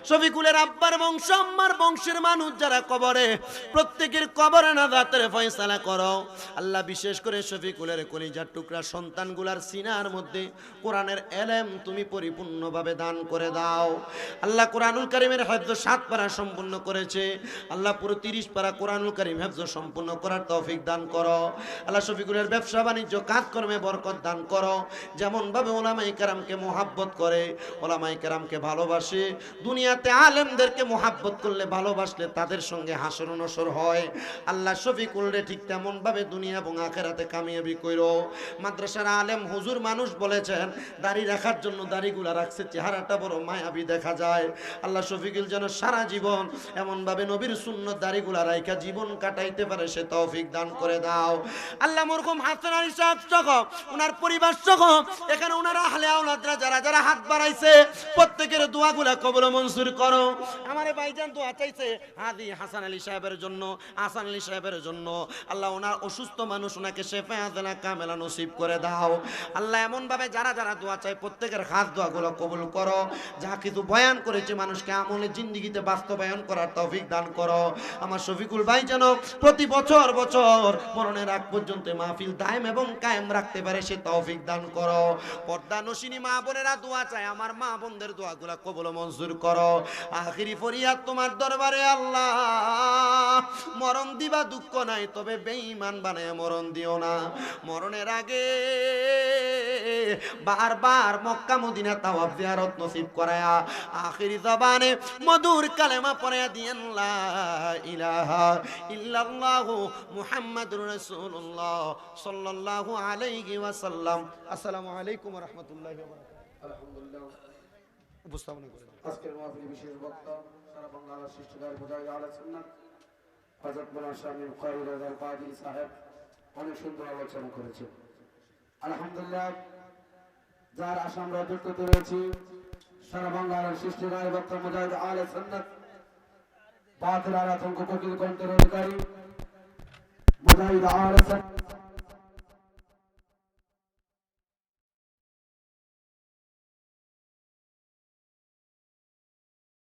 শফিকুলের আব্বার বংশ, আম্মার বংশের মানুষ যারা কবরে, প্রত্যেকের কবরে নাজাতের ফয়সালা করো। আল্লাহ বিশেষ করে শফিকুলের কলিজার টুকরা সন্তানগুলার সিনার মধ্যে কোরআনের এলেম তুমি পরিপূর্ণভাবে দান করে দাও। আল্লাহ কোরআনুল কারীমের হিফজ 7 পারা সম্পূর্ণ করেছে, আল্লাহ পুরো 30 পারা কোরআনুল কারীম হিফজ সম্পূর্ণ করার তৌফিক দান করো। আল্লাহ শফিকুলের ব্যবসা বাণিজ্য কাজকর্মে বরকত দান করো। যেমন ভাবে ওলামায়ে কেরামকে মোহাব্বত করে, ওলামায়ে কেরামকে ভালোবাসে, দুনিয়াতে আলেমদেরকে মোহাব্বত করলে, ভালোবাসলে তাদের সঙ্গে হাসর নসর হয়। আল্লাহ শফিকুল রে ঠিক তেমন ভাবে দুনিয়া এবং আখিরাতে কামিয়াবি কইরো। মাদ্রাসার আলেম হুজুর মানুষ বলেছেন দাড়ি রাখার জন্য দাড়িগুলা রাখছে, চেহারাটা বড় মায়াবী দেখা যায়। আল্লাহ শফিকুল যেন সারা জীবন এমন ভাবে নবীর সুন্নত দাড়িগুলা রাইখা জীবন কাটাইতে পারে, সে তৌফিক দান করে দাও। আল্লাহ মরহুম হাসান আলী সাহেব সহ ওনার পরিবার সহ এখানে ওনার আহলে আওলাদরা যারা যারা হাত বাড়াইছে, প্রত্যেকের দোয়াগুলা কবুল মঞ্জুর করো। আমারে ভাইজান দোয়া চাইছে হাদি হাসান আলী সাহেবের জন্য, হাসান আলী সাহেবের জন্য। আল্লাহ ওনার অসুস্থ মানুষ, ওনাকে শেফা আজলা কামেলা নসিব করে দাও। আল্লাহ এমন ভাবে যারা যারা দোয়া চাই প্রত্যেকের খাস দোয়াগুলো কবুল করো। যা কিছু বয়ান করেছে মানুষকে আমলে জিন্দেগিতে বাস্তবায়ন করার তৌফিক দান করো। আমার শফিকুল ভাই যেন প্রতি বছর বছর মরণের আগ পর্যন্ত মাহফিল দায়েম এবং কায়েম রাখতে পারে, সে তৌফিক দান করো। পর্দা নশিনী মা বোনেরা দোয়া চায়, আমার মা বোনদের দোয়াগুলো কবুল মঞ্জুর করো। আখিরি ফরিয়াদ তোমার দরবারে আল্লাহ, মরণ দিবা দুঃখ নাই, তবে বেঈমান বানায় মরণ দিও না। মরণের আগে বারবার মক্কা মদিনা তাওয়াফ জিয়ারত নসিব করায়া আখিরি জবানে মধুর কালেমা পড়ায়া দিয়েন লা ইলাহা ইল্লাল্লাহু মুহাম্মাদুর রাসূলুল্লাহ সাল্লাল্লাহু আলাইহি ওয়াসাল্লাম। আসসালামু আলাইকুম ওয়া রাহমাতুল্লাহি ওয়া বারাকাতুহু। আলহামদুলিল্লাহ, উপস্থাপনা করেন আজকের মাহফিলে বিশেষ বক্তা সারা বাংলার সৃষ্টিকার মুজাহিদ আহলে সুন্নাত হযরত মাওলানা শামীম কারুল আল কাদিরি সাহেব অনেক সুন্দর আলোচনা করেছেন। আলহামদুলিল্লাহ, যার আশা আমরা যুক্ত রয়েছি সারা বাংলার সৃষ্টিকার বক্তা মুজাহিদ আহলে সুন্নাত বাতিল আরাতঙ্ক কোকিল কণ্ঠের অধিকারী মুজাহিদ আহলে সুন্নাত